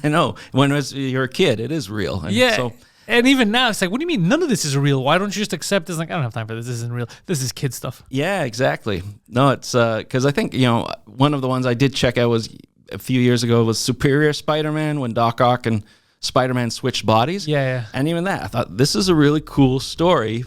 I know. When you're a kid, it is real. And Yeah. So, and even now, it's like, what do you mean none of this is real? Why don't you just accept this? Like, I don't have time for this. This isn't real. This is kid stuff. yeah, exactly. No, it's because I think, one of the ones I did check out was a few years ago was Superior Spider-Man, when Doc Ock and Spider-Man switched bodies. Yeah. And even that, I thought, this is a really cool story,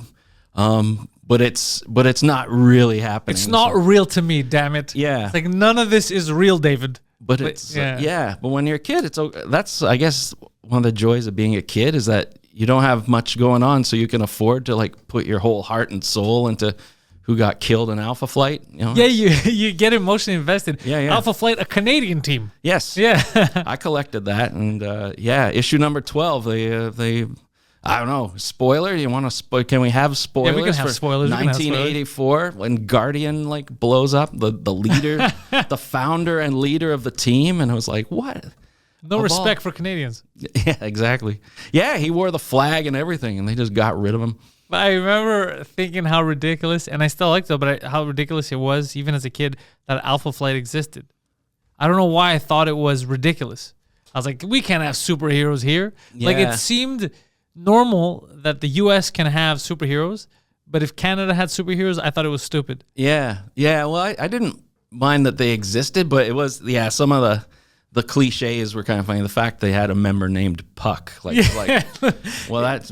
but it's not really happening. It's not real to me, damn it. Yeah. It's like, none of this is real, David. But it's but when you're a kid, that's, I guess, one of the joys of being a kid is that you don't have much going on, so you can afford to like put your whole heart and soul into who got killed in Alpha Flight. Yeah, you get emotionally invested. Yeah. Alpha Flight, a Canadian team. Yes. Yeah. I collected that, and issue number 12. They I don't know, spoiler. You want to can we have spoilers? Yeah, we can have for spoilers. 1984 when Guardian like blows up the leader, the founder and leader of the team, and I was like, what? No respect for Canadians. Yeah, exactly. Yeah, he wore the flag and everything, and they just got rid of him. But I remember thinking how ridiculous, and I still like it, but how ridiculous it was, even as a kid, that Alpha Flight existed. I don't know why I thought it was ridiculous. I was like, we can't have superheroes here. Like, Yeah. it seemed normal that the U.S. can have superheroes, but if Canada had superheroes, I thought it was stupid. Yeah. Well, I didn't mind that they existed, but it was some of the cliches were kind of funny. The fact they had a member named Puck, well,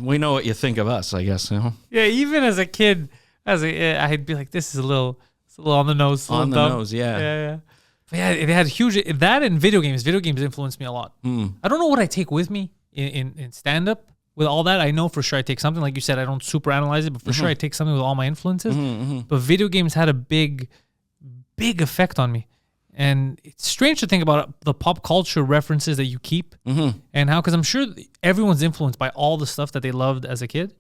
we know what you think of us, I guess. Yeah, even as a kid, I'd be like, this is a little on the nose. On the dumb. nose, yeah. Yeah. But yeah, it had huge, that and video games. Video games influenced me a lot. I don't know what I take with me in stand-up. With all that, I know for sure I take something. Like you said, I don't super analyze it, but for sure I take something with all my influences. But video games had a big effect on me. And it's strange to think about the pop culture references that you keep and how, because I'm sure everyone's influenced by all the stuff that they loved as a kid.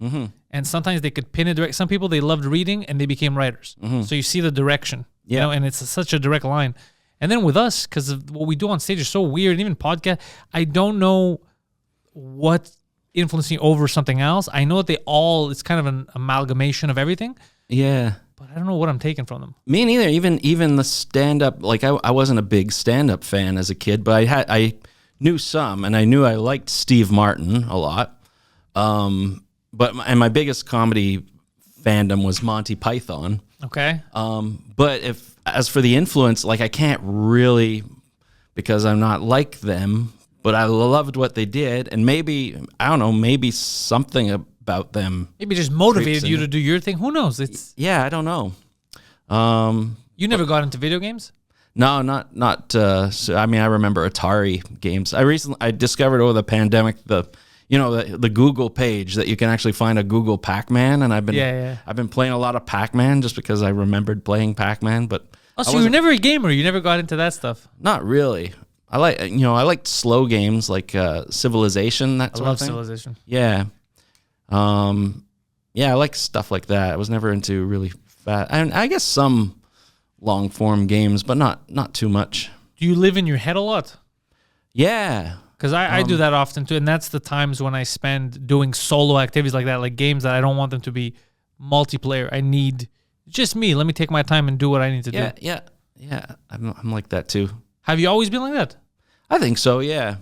And sometimes they could pin it direct. Some people, they loved reading and they became writers. So you see the direction, and it's such a direct line. And then with us, because of what we do on stage is so weird, and even podcast, I don't know what influencing over something else. I know that it's kind of an amalgamation of everything. Yeah. But I don't know what I'm taking from them. Me neither. Even the stand-up, like I wasn't a big stand-up fan as a kid, but I knew some, and I knew I liked Steve Martin a lot. But my biggest comedy fandom was Monty Python. Okay. But as for the influence, like I can't really, because I'm not like them, but I loved what they did, and maybe, I don't know, maybe something about them. Maybe just motivated you to do your thing. Who knows? I don't know. You never got into video games? No, not. So, I mean, I remember Atari games. I discovered over the pandemic the Google page that you can actually find a Google Pac-Man, and I've been playing a lot of Pac-Man just because I remembered playing Pac-Man. But so you were never a gamer. You never got into that stuff. Not really. I liked slow games like Civilization. That sort of thing. Civilization. Yeah. I like stuff like that. I was never into really fast. I guess some long form games, but not too much. Do you live in your head a lot? Yeah. Because I do that often too, and that's the times when I spend doing solo activities like that, like games that I don't want them to be multiplayer. I need just me. Let me take my time and do what I need to do. Yeah. I'm like that too. Have you always been like that? I think so. Yeah.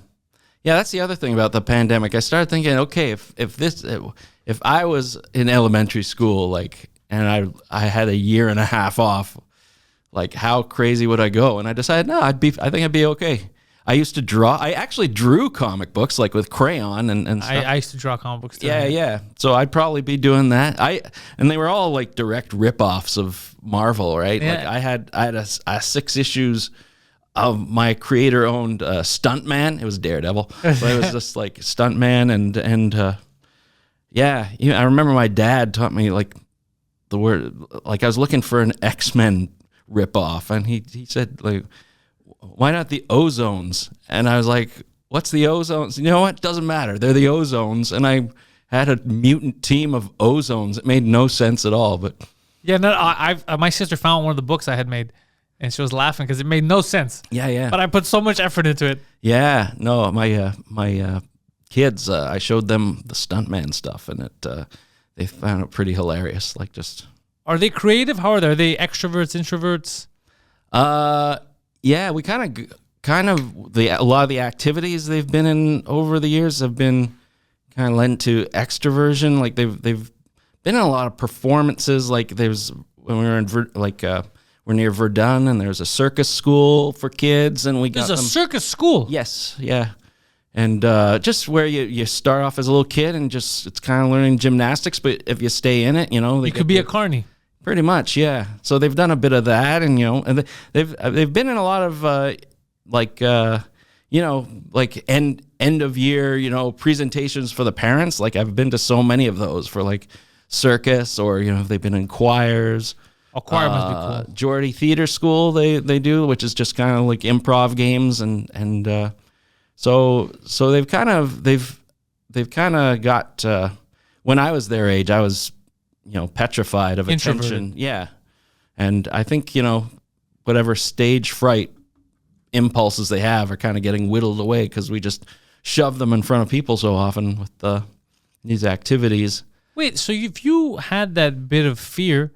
That's the other thing about the pandemic. I started thinking, okay, if I was in elementary school, like, and I had a year and a half off, like, how crazy would I go? And I decided, no, I think I'd be okay. I used to draw. I actually drew comic books, like with crayon and stuff. I used to draw comic books too. Yeah. So I'd probably be doing that. And they were all like direct rip-offs of Marvel, right? Yeah. Like I had a 6 issues of my creator-owned Stuntman. It was Daredevil, but it was just like Stuntman and I remember my dad taught me like the word, like I was looking for an X-Men rip-off, and he said like, why not the Ozones? And I was like, what's the Ozones? You know what? Doesn't matter. They're the Ozones. And I had a mutant team of Ozones. It made no sense at all. But yeah, no, my sister found one of the books I had made. and she was laughing because it made no sense. Yeah. But I put so much effort into it. Yeah, no, my kids, I showed them the stuntman stuff, and they found it pretty hilarious. Like, just Are they creative? How are they? Are they extroverts, introverts? yeah, we kind of a lot of the activities they've been in over the years have been kind of lent to extroversion. Like they've been in a lot of performances. Like there's when we were in we're near Verdun, and there's a circus school for kids, and we got There's a circus school. Yes, yeah. And just where you start off as a little kid and just it's kind of learning gymnastics, but if you stay in it, you know, You could be a carny. pretty much, yeah. So they've done a bit of that, and you know, and they've been in a lot of you know, like end of year, you know, presentations for the parents. Like I've been to so many of those for like circus, or you know, they've been in choirs. A choir must be cool. Geordie Theatre School they do, which is just kind of like improv games, and so they've kind of got. When I was their age, I was, you know, petrified of Introverted. attention. Yeah, and I think, you know, whatever stage fright impulses they have are kind of getting whittled away because we just shove them in front of people so often with these activities. Wait, so if you had that bit of fear,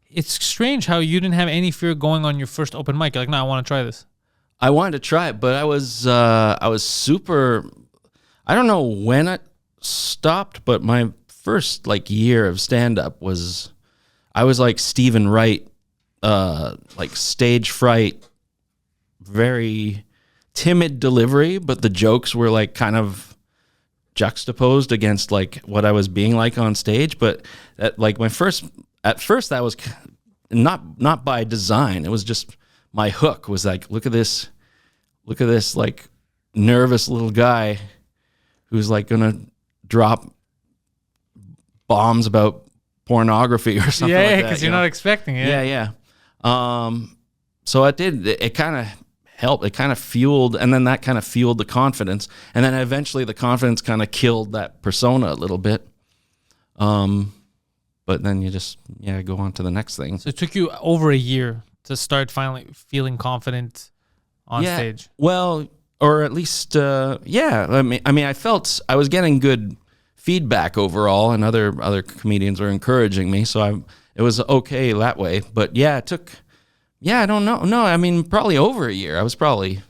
it's strange how you didn't have any fear going on your first open mic. You're like, no, I want to try this. I wanted to try it, but I was super. I don't know when it stopped, but my first like year of stand up I was like Stephen Wright, like stage fright, very timid delivery, but the jokes were like kind of juxtaposed against like what I was being like on stage. But at first that was not by design. It was just my hook was like, look at this like nervous little guy who's like gonna drop bombs about pornography or something like that. Yeah, because you're not expecting it. Yeah. So it kind of helped. It kind of fueled, and then that kind of fueled the confidence. And then eventually the confidence kind of killed that persona a little bit. But then you just, go on to the next thing. So it took you over a year to start finally feeling confident on stage. Well, or at least, I mean, I felt I was getting good feedback overall, and other comedians were encouraging me, so it was okay that way. But it took, I don't know. No, I mean, probably over a year. I was probably,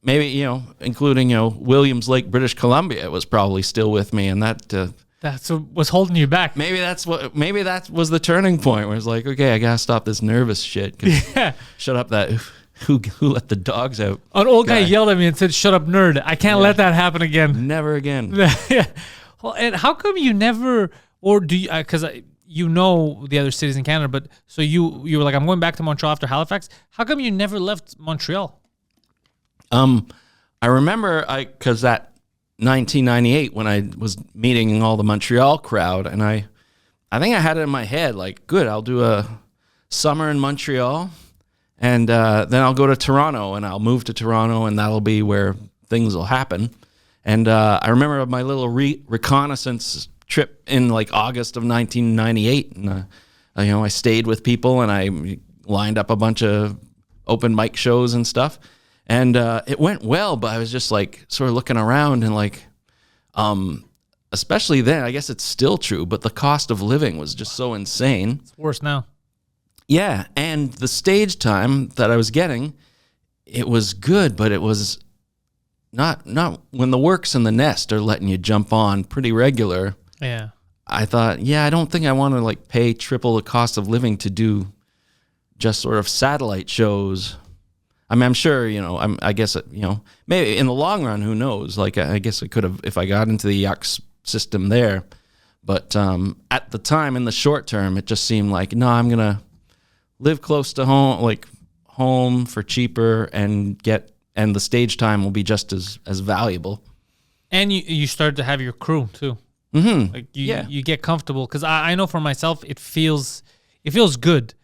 maybe, including, Williams Lake, British Columbia was probably still with me, and that's what was holding you back. Maybe that was the turning point where it's like, okay, I gotta stop this nervous shit. Shut up, that who let the dogs out? An old guy yelled at me and said, "Shut up, nerd." I can't let that happen again. Never again. Yeah. Well, and how come you never, or do you? Because you know the other cities in Canada, but so you were like, I'm going back to Montreal after Halifax. How come you never left Montreal? I remember because that 1998 when I was meeting all the Montreal crowd, and I think I had it in my head like, good, I'll do a summer in Montreal, and then I'll go to Toronto, and I'll move to Toronto, and that'll be where things will happen. And I remember my little reconnaissance trip in like August of 1998, and I stayed with people, and I lined up a bunch of open mic shows and stuff. And it went well, but I was just like sort of looking around and like, especially then, I guess it's still true, but the cost of living was just so insane. It's worse now. Yeah, and the stage time that I was getting, it was good, but it was not when the works in the nest are letting you jump on pretty regular. Yeah. I thought, I don't think I want to like pay triple the cost of living to do just sort of satellite shows. I mean, I'm sure, I guess, maybe in the long run, who knows? Like, I guess I could have, if I got into the Yucks system there. But at the time, in the short term, it just seemed like, no, I'm going to live close to home, like home for cheaper, and the stage time will be just as valuable. And you started to have your crew too. Mm-hmm. Like you get comfortable, because I know for myself, it feels good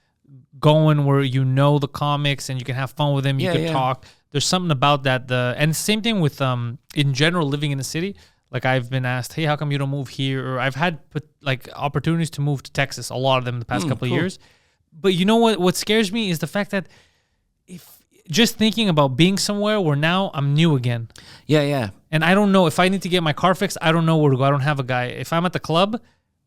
going where the comics and you can have fun with them. You can talk. There's something about that. And same thing with in general living in the city. Like I've been asked, hey, how come you don't move here? Or I've had like opportunities to move to Texas. A lot of them the past couple of years. But you know what scares me is the fact that if just thinking about being somewhere where now I'm new again. Yeah, yeah. And I don't know if I need to get my car fixed. I don't know where to go. I don't have a guy. If I'm at the club,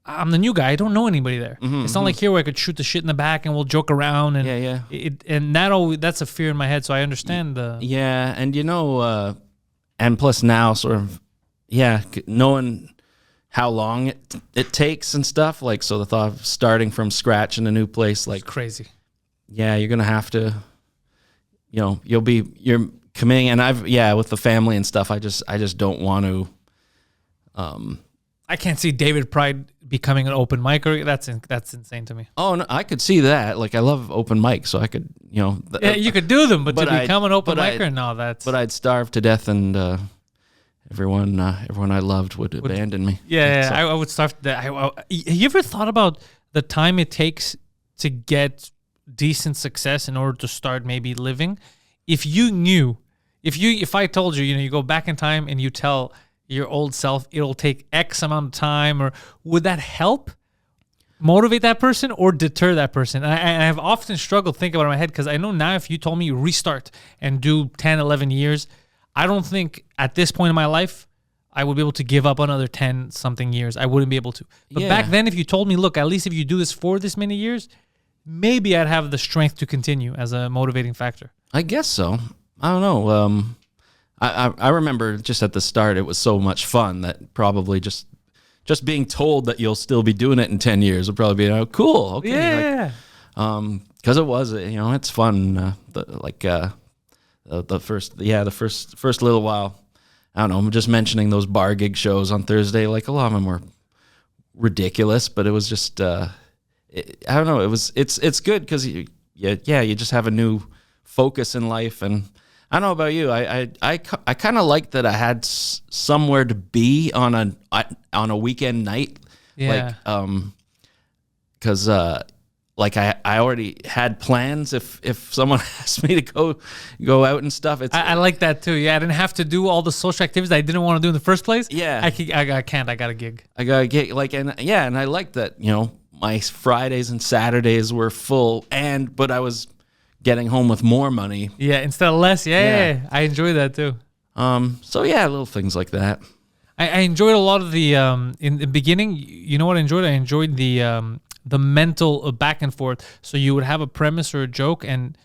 I'm the new guy. I don't know anybody there. It's not like here where I could shoot the shit in the back and we'll joke around. And that's a fear in my head. So I understand the. Yeah, and and plus now sort of, knowing how long it takes and stuff. Like, so the thought of starting from scratch in a new place, like, it's crazy. Yeah, you're gonna have to. You're committing, and with the family and stuff. I just don't want to. I can't see David Pryde becoming an open micer. That's insane to me. Oh no, I could see that. Like, I love open mics, so I could, you could do them, but to become an open micer, no, that's. But I'd starve to death, and everyone I loved would abandon me. Yeah, so. I would starve to death. You ever thought about the time it takes to get decent success in order to start maybe living? If I told you, you go back in time and you tell your old self it'll take X amount of time, or would that help motivate that person or deter that person? And I've often struggled thinking about it in my head, because I know now if you told me restart and do 10, 11 years, I don't think at this point in my life I would be able to give up another 10 something years. I wouldn't be able to. But back then, if you told me, look, at least if you do this for this many years, maybe I'd have the strength to continue as a motivating factor. I guess so. I don't know. I remember just at the start, it was so much fun that probably just being told that you'll still be doing it in 10 years would probably be cool. Okay. Yeah. Because it was, it's fun. The first little while. I don't know. I'm just mentioning those bar gig shows on Thursday. Like, a lot of them were ridiculous, but it was just. I don't know. It's good because you just have a new focus in life. And I don't know about you. I kind of like that I had somewhere to be on a weekend night. Yeah. Because I already had plans if someone asked me to go out and stuff. I like that too. Yeah, I didn't have to do all the social activities I didn't want to do in the first place. Yeah. I can't. I got a gig. I got a gig. And I like that. My Fridays and Saturdays were full, but I was getting home with more money. Yeah, instead of less. Yeah. I enjoy that too. Little things like that. I enjoyed a lot of the in the beginning. You know what I enjoyed? I enjoyed the mental back and forth. So you would have a premise or a joke, and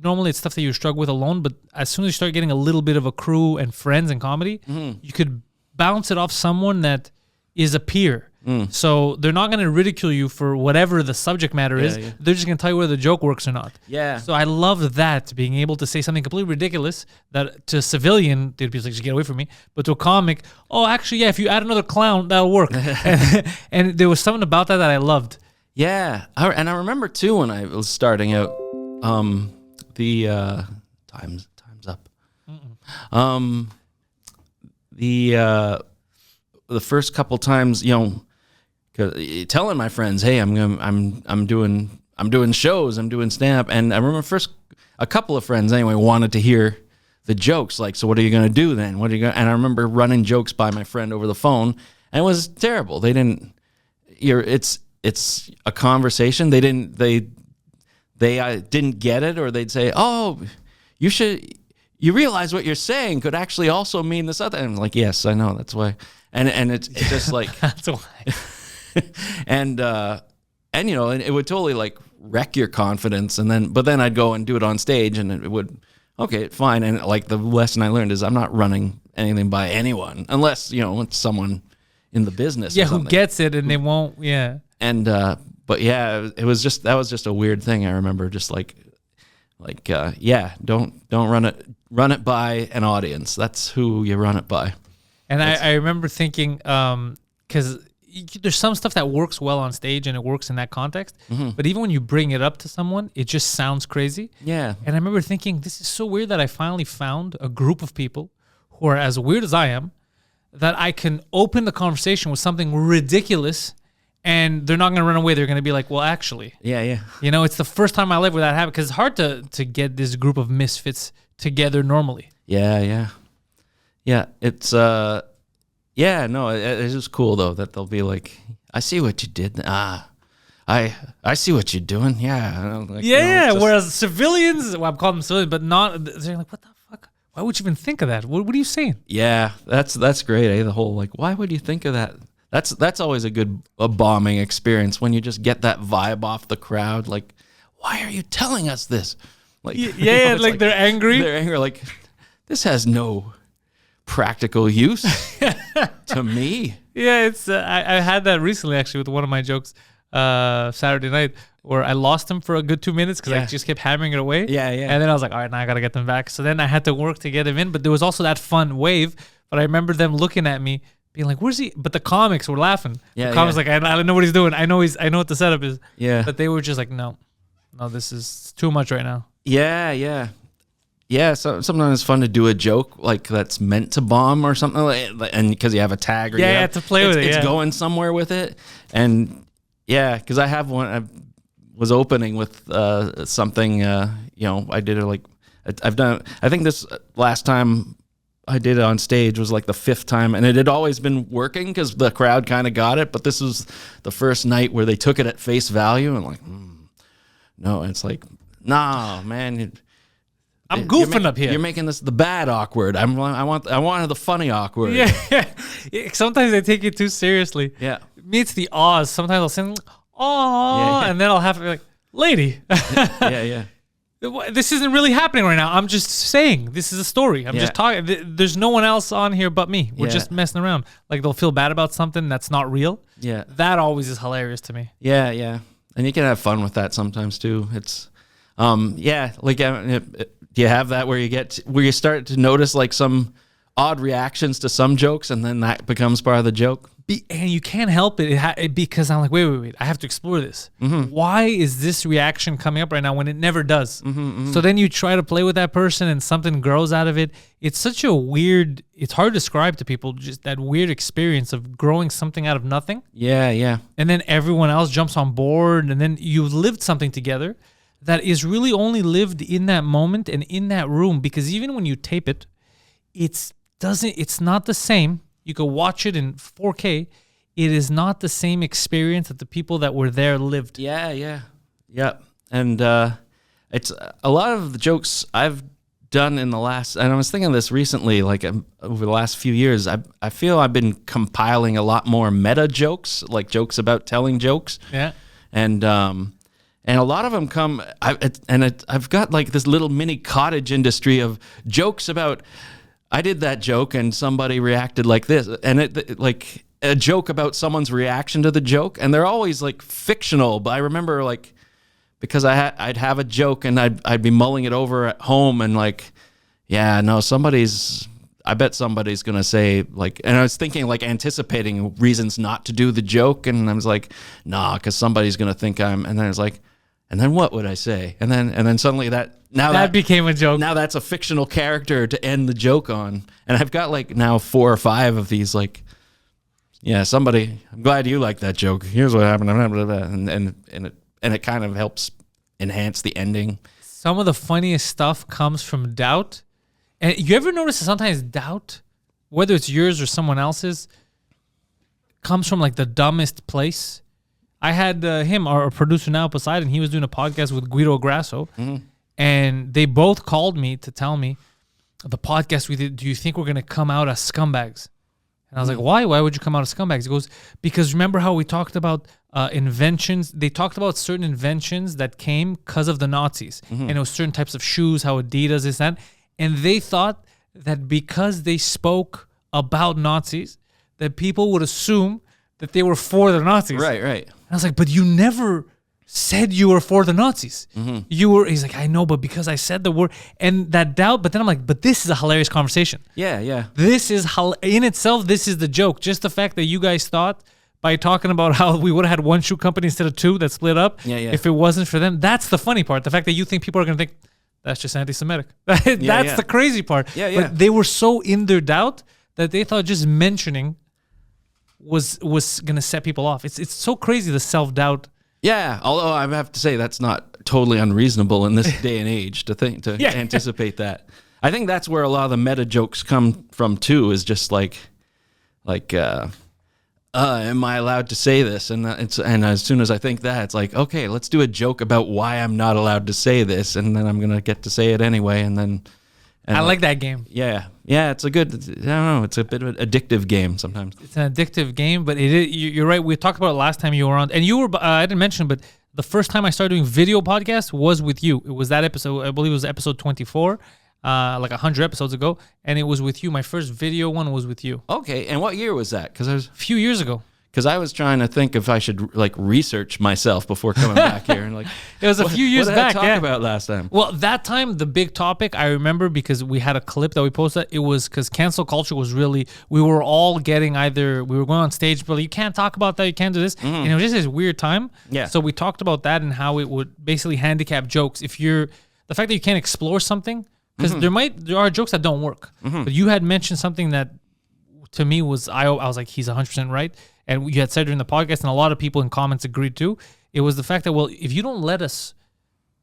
normally it's stuff that you struggle with alone. But as soon as you start getting a little bit of a crew and friends in comedy, you could bounce it off someone that is a peer. So they're not going to ridicule you for whatever the subject matter is. Yeah. They're just going to tell you whether the joke works or not. Yeah. So I love that, being able to say something completely ridiculous that to a civilian, they'd be like, just get away from me. But to a comic, actually, if you add another clown, that'll work. and there was something about that I loved. Yeah. And I remember, too, when I was starting out, the time's up. The first couple times, telling my friends, hey, I'm doing shows, I'm doing stand-up, and I remember a couple of friends anyway wanted to hear the jokes, like, so what are you gonna do then? And I remember running jokes by my friend over the phone, and it was terrible. They didn't. It's a conversation. They didn't get it, or they'd say, oh, you realize what you're saying could actually also mean this other. And I'm like, yes, I know, that's why. And it's just like that's why. and it would totally wreck your confidence, but then I'd go and do it on stage, and it would, okay, fine. And the lesson I learned is I'm not running anything by anyone unless it's someone in the business. Yeah, who gets it, and they won't. Yeah. And but yeah, that was just a weird thing. I remember just don't run it by an audience. That's who you run it by. And I remember thinking, because there's some stuff that works well on stage and it works in that context, but even when you bring it up to someone, it just sounds crazy. Yeah. And I remember thinking, this is so weird that I finally found a group of people who are as weird as I am, that I can open the conversation with something ridiculous, and they're not going to run away. They're going to be like, well, actually. Yeah. It's the first time in my life where that happened, because it's hard to get this group of misfits together normally. Yeah. It's it's just cool though that they'll be like, I see what you did. I I see what you're doing. Yeah. Like, Yeah. it's just- Whereas civilians, well, I'm calling them civilians, but not. They're like, what the fuck? Why would you even think of that? What are you saying? yeah, that's great. The whole like, why would you think of that? That's always a bombing experience when you just get that vibe off the crowd. Like, why are you telling us this? Like, Yeah, it's like they're angry. They're angry. Like, this has no practical use to me. Yeah, it's I had that recently actually with one of my jokes Saturday night where I lost him for a good 2 minutes because I Yeah. just kept hammering it away. Yeah, yeah. And then I was like, all right, now I got to get them back. So then I had to work to get him in. But there was also that fun wave. But I remember them looking at me being like, where's he? But the comics were laughing. Yeah, the comics yeah. like, I know what he's doing. I know what the setup is. Yeah. But they were just like, no, this is too much right now. Yeah, yeah. Yeah, so sometimes it's fun to do a joke like that's meant to bomb or something, and because you have a tag or Yeah, you yeah, have, to play with it, it's yeah. going somewhere with it, and yeah, because I have one. I was opening with something. I did it like I've done. I think this last time I did it on stage was like the 5th time, and it had always been working because the crowd kind of got it. But this was the first night where they took it at face value, and like, no, it's like, nah, man. I'm goofing up here. You're making this the bad awkward. I want the funny awkward. Yeah. Sometimes they take it too seriously. Yeah. Me, it's the awes. Sometimes I'll sing, "Aw," Yeah. and then I'll have to be like, "Lady, Yeah. this isn't really happening right now. I'm just saying this is a story. I'm Yeah. just talking. There's no one else on here but me. We're Yeah. just messing around. Like they'll feel bad about something that's not real. Yeah. That always is hilarious to me. Yeah, yeah. And you can have fun with that sometimes too. It's like do you have that where you start to notice like some odd reactions to some jokes, and then that becomes part of the joke? And you can't help it, because I'm like, wait. I have to explore this. Mm-hmm. Why is this reaction coming up right now when it never does? So then you try to play with that person and something grows out of it. It's such a weird, it's hard to describe to people, just that weird experience of growing something out of nothing. Yeah, yeah. And then everyone else jumps on board, and then you've lived something together that is really only lived in that moment and in that room, because even when you tape it, it's not the same. You can watch it in 4K. It is not the same experience that the people that were there lived. Yeah. And it's a lot of the jokes I've done in the last, and I was thinking of this recently, like over the last few years, I feel I've been compiling a lot more meta jokes, like jokes about telling jokes. Yeah. And a lot of them come, I've got like this little mini cottage industry of jokes about, I did that joke and somebody reacted like this, and it like a joke about someone's reaction to the joke, and they're always like fictional. But I remember like, because I'd have a joke and I'd be mulling it over at home, and like, yeah, no, I bet somebody's gonna say like, and I was thinking like anticipating reasons not to do the joke, and I was like, nah, because somebody's gonna think and then I was like, and then what would I say? And then suddenly that became a joke. Now that's a fictional character to end the joke on. And I've got like now 4 or 5 of these like, yeah, I'm glad you like that joke. Here's what happened. And it kind of helps enhance the ending. Some of the funniest stuff comes from doubt. And you ever notice that sometimes doubt, whether it's yours or someone else's, comes from like the dumbest place? I had him, our producer now, Poseidon, he was doing a podcast with Guido Grasso, and they both called me to tell me, the podcast we did, do you think we're going to come out as scumbags? And I was like, why? Why would you come out as scumbags? He goes, because remember how we talked about inventions? They talked about certain inventions that came because of the Nazis. And it was certain types of shoes, how Adidas is that. And they thought that because they spoke about Nazis, that people would assume that they were for the Nazis. Right. I was like, but you never said you were for the Nazis. He's like, I know, but because I said the word, and that doubt, but then I'm like, but this is a hilarious conversation. Yeah. This is, in itself, this is the joke. Just the fact that you guys thought by talking about how we would have had one shoe company instead of 2 that split up, if it wasn't for them, that's the funny part. The fact that you think people are going to think, that's just anti-Semitic. That's the crazy part. Yeah. But they were so in their doubt that they thought just mentioning was gonna set people off. It's so crazy, the self-doubt. Yeah, although I have to say that's not totally unreasonable in this day and age to anticipate that. I think that's where a lot of the meta jokes come from too, is just like am I allowed to say this? And and as soon as I think that, it's like, okay, let's do a joke about why I'm not allowed to say this, and then I'm gonna get to say it anyway, and then. And I like that game. Yeah, it's a good. I don't know. It's a bit of an addictive game sometimes. It's an addictive game, but you're right. We talked about it last time you were on, and you were. I didn't mention, but the first time I started doing video podcasts was with you. It was that episode. I believe it was episode 24, like 100 episodes ago, and it was with you. My first video one was with you. Okay, and what year was that? Because I was a few years ago. Because I was trying to think if I should like research myself before coming back here, and like it was a few years back. What did I talk about last time? Well, that time the big topic I remember because we had a clip that we posted. It was because cancel culture was really. We were all getting we were going on stage, but you can't talk about that. You can't do this, and it was just this weird time. Yeah. So we talked about that and how it would basically handicap jokes. If you're the fact that you can't explore something because there are jokes that don't work. But you had mentioned something that to me was I was like he's 100% right. And you had said during the podcast, and a lot of people in comments agreed too, it was the fact that, well, if you don't let us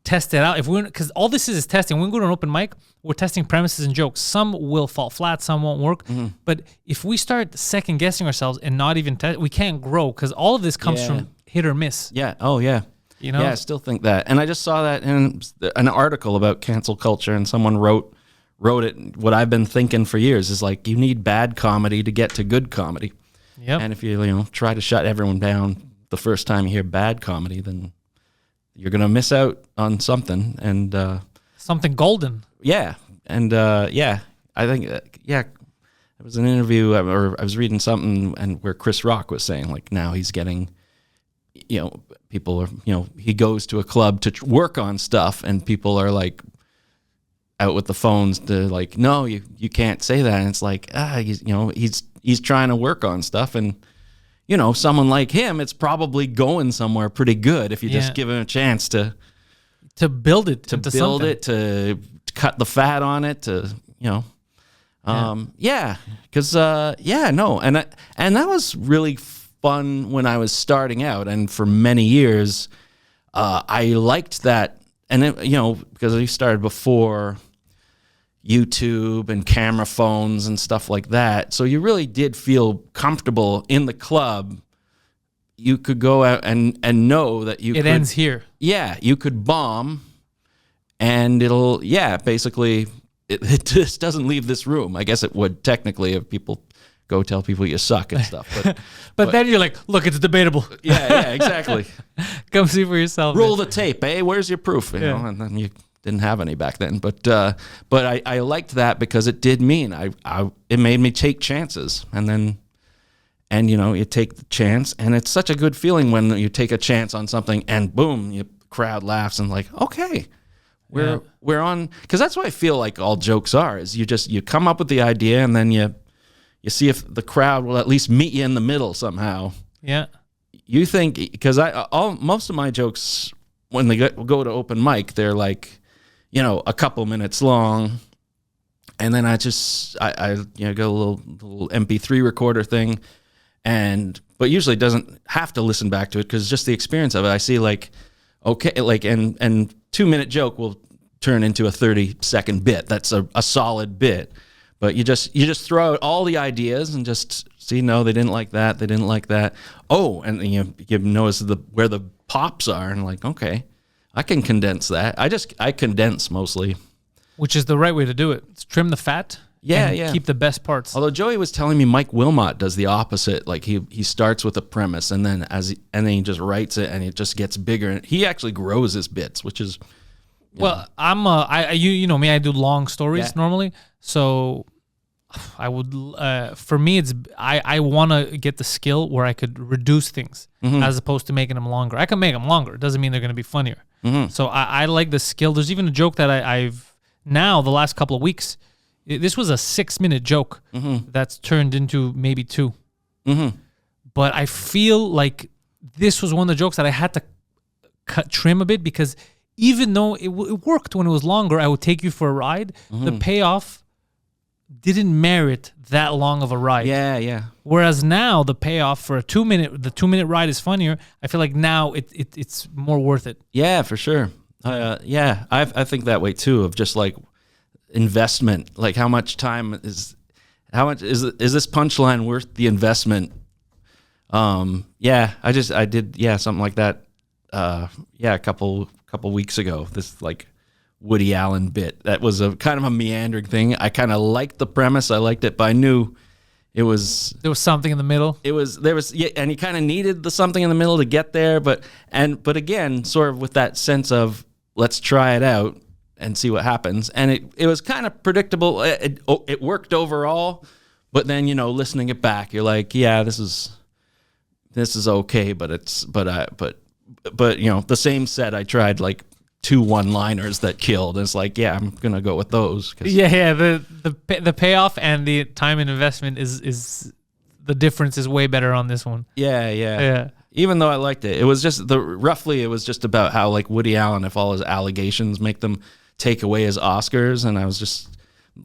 test it out, because all this is testing. When we go to an open mic, we're testing premises and jokes. Some will fall flat, some won't work. But if we start second guessing ourselves and not even test, we can't grow because all of this comes from hit or miss. Yeah. Oh, yeah. You know? Yeah, I still think that. And I just saw that in an article about cancel culture, and someone wrote it. What I've been thinking for years is like, you need bad comedy to get to good comedy. Yep. And if you try to shut everyone down the first time you hear bad comedy, then you're gonna miss out on something. And something golden. Yeah, and I think it was an interview, or I was reading something, and where Chris Rock was saying like now he's getting, people are he goes to a club to work on stuff, and people are like out with the phones to like, no, you can't say that. And it's like, he's trying to work on stuff, and someone like him, it's probably going somewhere pretty good if you just give him a chance to build it, to cut the fat on it, because and that was really fun when I was starting out, and for many years, I liked that, and because I started before YouTube and camera phones and stuff like that. So you really did feel comfortable in the club. You could go out and know that it ends here. Yeah, you could bomb, and it'll basically it just doesn't leave this room. I guess it would technically if people go tell people you suck and stuff. But then you're like, look, it's debatable. Yeah, exactly. Come see for yourself. Roll the tape, eh? Where's your proof? And then you didn't have any back then, but I liked that because it did mean it made me take chances, and you take the chance, and it's such a good feeling when you take a chance on something and boom, crowd laughs and like, okay, we're on, because that's what I feel like all jokes are, is you come up with the idea and then you see if the crowd will at least meet you in the middle somehow. Yeah, you think, because most of my jokes when they go to open mic, they're like, a couple minutes long, and then I go a little MP3 recorder thing, but usually it doesn't have to listen back to it because just the experience of it. I see like, okay, like and 2-minute joke will turn into a 30-second bit. That's a solid bit, but you just throw out all the ideas and just see, no, they didn't like that, they didn't like that. Oh, and you notice where the pops are, and like, okay, I can condense that. I condense mostly. Which is the right way to do it. It's trim the fat. Yeah. Keep the best parts. Although Joey was telling me Mike Wilmot does the opposite. Like he starts with a premise, and then he just writes it, and it just gets bigger. And he actually grows his bits, which is. Well, you know me, I do long stories normally. So I would, for me, I want to get the skill where I could reduce things as opposed to making them longer. I can make them longer. It doesn't mean they're going to be funnier. So I like the skill. There's even a joke that I've now the last couple of weeks. This was a 6-minute joke that's turned into maybe 2. But I feel like this was one of the jokes that I had to trim a bit because even though it worked when it was longer, I would take you for a ride. The payoff didn't merit that long of a ride. Yeah. Whereas now the payoff for the 2-minute ride is funnier. I feel like now it's more worth it. Yeah, for sure. I think that way too, of just like investment. Like how much is this punchline worth the investment Yeah, I did something like that. A couple weeks ago. This like Woody Allen bit that was a kind of a meandering thing. I kind of liked the premise. I liked it, but I knew there was something in the middle. There was and he kind of needed the something in the middle to get there. But again, sort of with that sense of let's try it out and see what happens. And it was kind of predictable. It worked overall, but then listening it back, you're like, yeah, this is okay, but the same set I tried like 2 one-liners that killed. It's like, yeah, I'm gonna go with those. The payoff and the time and investment is the difference is way better on this one. Yeah. Even though I liked it, it was just it was just about how like Woody Allen, if all his allegations make them take away his Oscars, and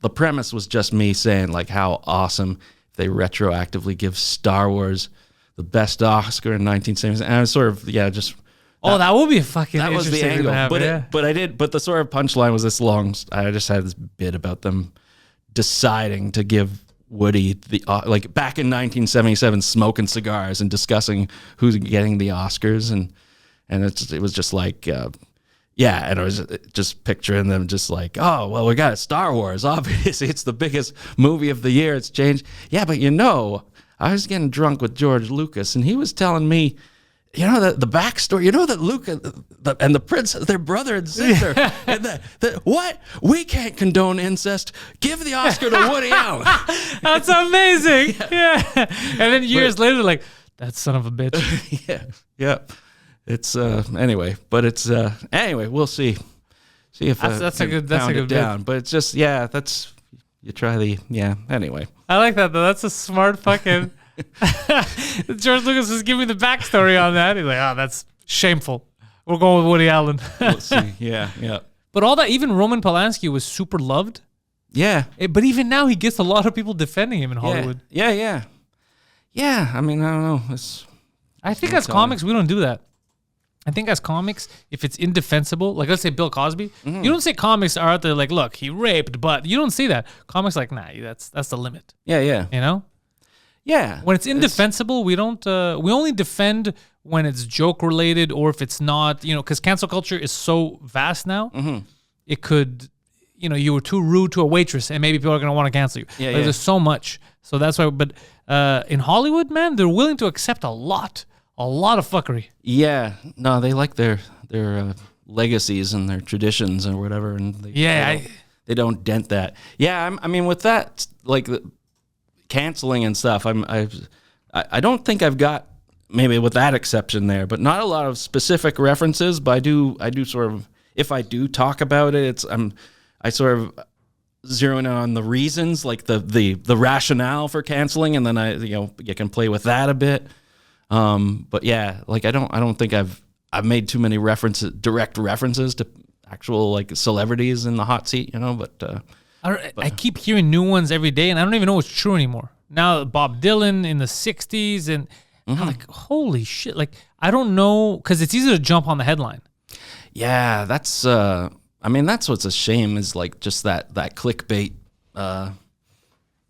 the premise was just me saying like how awesome if they retroactively give Star Wars the best Oscar in 1970s, and I was sort of just. That would be a fucking. That was the angle, but the sort of punchline was this long. I just had this bit about them deciding to give Woody the like back in 1977, smoking cigars and discussing who's getting the Oscars, and it was just like, and I was just picturing them just like, oh well, we got Star Wars. Obviously, it's the biggest movie of the year. It's changed, yeah, but I was getting drunk with George Lucas, and he was telling me. The backstory. That Luke and the princess, their brother and sister. And what? We can't condone incest. Give the Oscar to Woody Allen. That's amazing. Yeah. And then years later, like that son of a bitch. Yeah. It's anyway, but it's anyway. We'll see. See if that's a good bit. Down. But it's just that's you try the Anyway, I like that though. That's a smart fucking. George Lucas was giving me the backstory on that. He's like, oh, that's shameful. We're going with Woody Allen. We'll see. Yeah. But all that, even Roman Polanski was super loved. Yeah. But even now, he gets a lot of people defending him in Hollywood. Yeah. I mean, I don't know. I think as comics, we don't do that. I think as comics, if it's indefensible, like let's say Bill Cosby, you don't say comics are out there like, look, he raped, but you don't say that. Comics like, nah, that's the limit. Yeah. Yeah. When it's indefensible, we don't. We only defend when it's joke related or if it's not. Because cancel culture is so vast now. Mm-hmm. It could, you were too rude to a waitress, and maybe people are gonna want to cancel you. Yeah. There's so much, so that's why. But in Hollywood, man, they're willing to accept a lot of fuckery. Yeah. No, they like their legacies and their traditions and whatever, and they don't dent that. Yeah. I mean, with that, like. Canceling and stuff. I don't think I've got maybe with that exception there, but not a lot of specific references. But I do sort of if I do talk about it, I sort of zero in on the reasons, like the rationale for canceling, and then you can play with that a bit. But yeah, like I don't think I've made too many direct references to actual like celebrities in the hot seat, but. I keep hearing new ones every day, and I don't even know what's true anymore. Now, Bob Dylan in the 60s, and I'm like, holy shit. Like, I don't know, because it's easy to jump on the headline. Yeah, that's what's a shame is like just that clickbait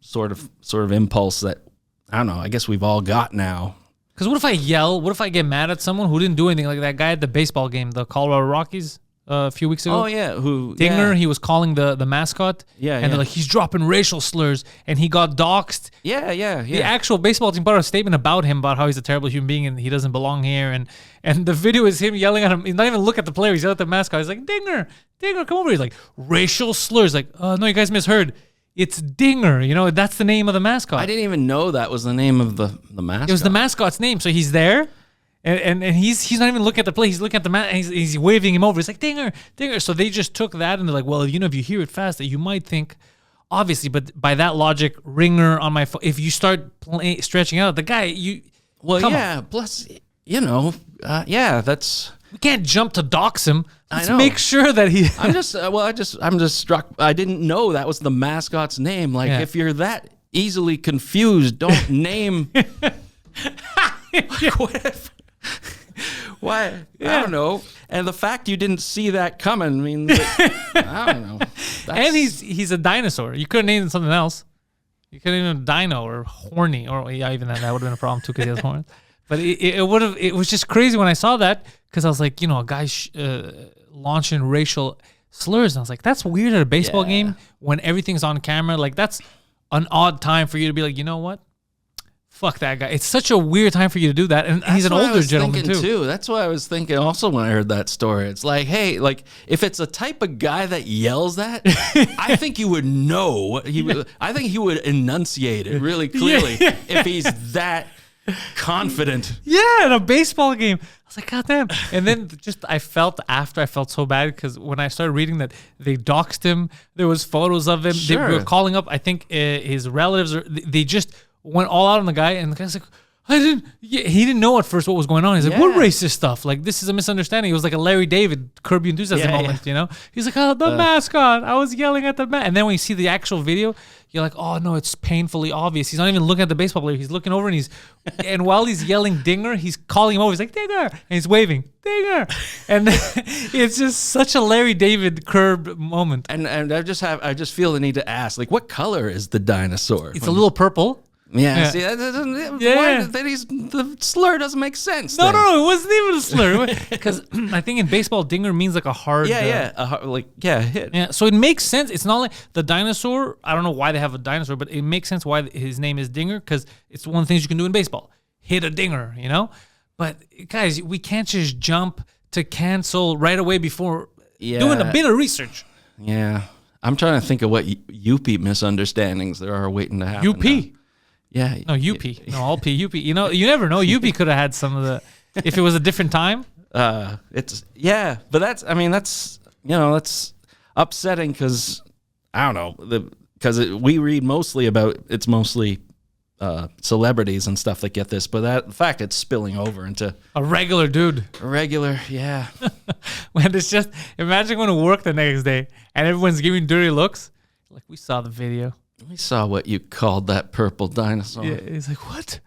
sort of impulse that, I don't know, I guess we've all got now. Because what if I yell? What if I get mad at someone who didn't do anything? Like that guy at the baseball game, the Colorado Rockies. A few weeks ago. Oh yeah, Dinger? Yeah. He was calling the mascot. Yeah, and they're like, he's dropping racial slurs, and he got doxxed. Yeah. The actual baseball team put out a statement about him about how he's a terrible human being and he doesn't belong here. And the video is him yelling at him. He's not even looking at the player. He's yelling at the mascot. He's like, Dinger, come over. He's like, racial slurs. Like, oh no, you guys misheard. It's Dinger. That's the name of the mascot. I didn't even know that was the name of the mascot. It was the mascot's name. So he's there. And he's not even looking at the play. He's looking at the man. And he's waving him over. He's like, Dinger. So they just took that and they're like, well, if you hear it fast, that you might think, obviously, but by that logic, ringer on my phone. If you start stretching out the guy, Well, yeah. On. Plus, that's. We can't jump to dox him. Let's make sure that he. I'm just struck. I didn't know that was the mascot's name. Like, if you're that easily confused, don't name. Whatever. Why? Yeah. I don't know. And the fact you didn't see that coming means I don't know. And he's a dinosaur. You could have named him something else. You could have named him Dino or Horny, or even that would have been a problem too because he has horns. But it would have. It was just crazy when I saw that because I was like, a guy launching racial slurs, and I was like, that's weird at a baseball game when everything's on camera. Like that's an odd time for you to be like, you know what? Fuck that guy. It's such a weird time for you to do that. And he's an older gentleman too. That's what I was thinking also when I heard that story. It's like, hey, like if it's a type of guy that yells that, I think you would know what he would. I think he would enunciate it really clearly if he's that confident. Yeah, in a baseball game. I was like, God damn. And then I felt so bad because when I started reading that they doxed him, there was photos of him. Sure. They were calling up, I think, his relatives. They just went all out on the guy, and the guy's like, he didn't know at first what was going on. He's like, what racist stuff? Like, this is a misunderstanding. It was like a Larry David Curb Your Enthusiasm moment, He's like, oh, the mascot. I was yelling at the mascot. And then when you see the actual video, you're like, oh, no, it's painfully obvious. He's not even looking at the baseball player. He's looking over, and while he's yelling Dinger, he's calling him over. He's like, Dinger. And he's waving, Dinger. And it's just such a Larry David Curb moment. And I just feel the need to ask, like, what color is the dinosaur? It's a little purple. Yeah. See, that doesn't, the slur doesn't make sense. No, it wasn't even a slur. Because I think in baseball, Dinger means like a hard. Hit. Yeah, so it makes sense. It's not like the dinosaur. I don't know why they have a dinosaur, but it makes sense why his name is Dinger because it's one of the things you can do in baseball. Hit a dinger, But guys, we can't just jump to cancel right away before doing a bit of research. Yeah. I'm trying to think of what UP misunderstandings there are waiting to happen. UP. Now. Yeah. No, UP. No, all P. UP. You never know. UP could have had some of the, if it was a different time. But that's that's upsetting because, I don't know, because we read mostly about, it's mostly celebrities and stuff that get this, but the fact it's spilling over into a regular dude. Yeah. When it's just, imagine going to work the next day and everyone's giving dirty looks. Like, we saw the video. We saw what you called that purple dinosaur. Yeah, he's like, what?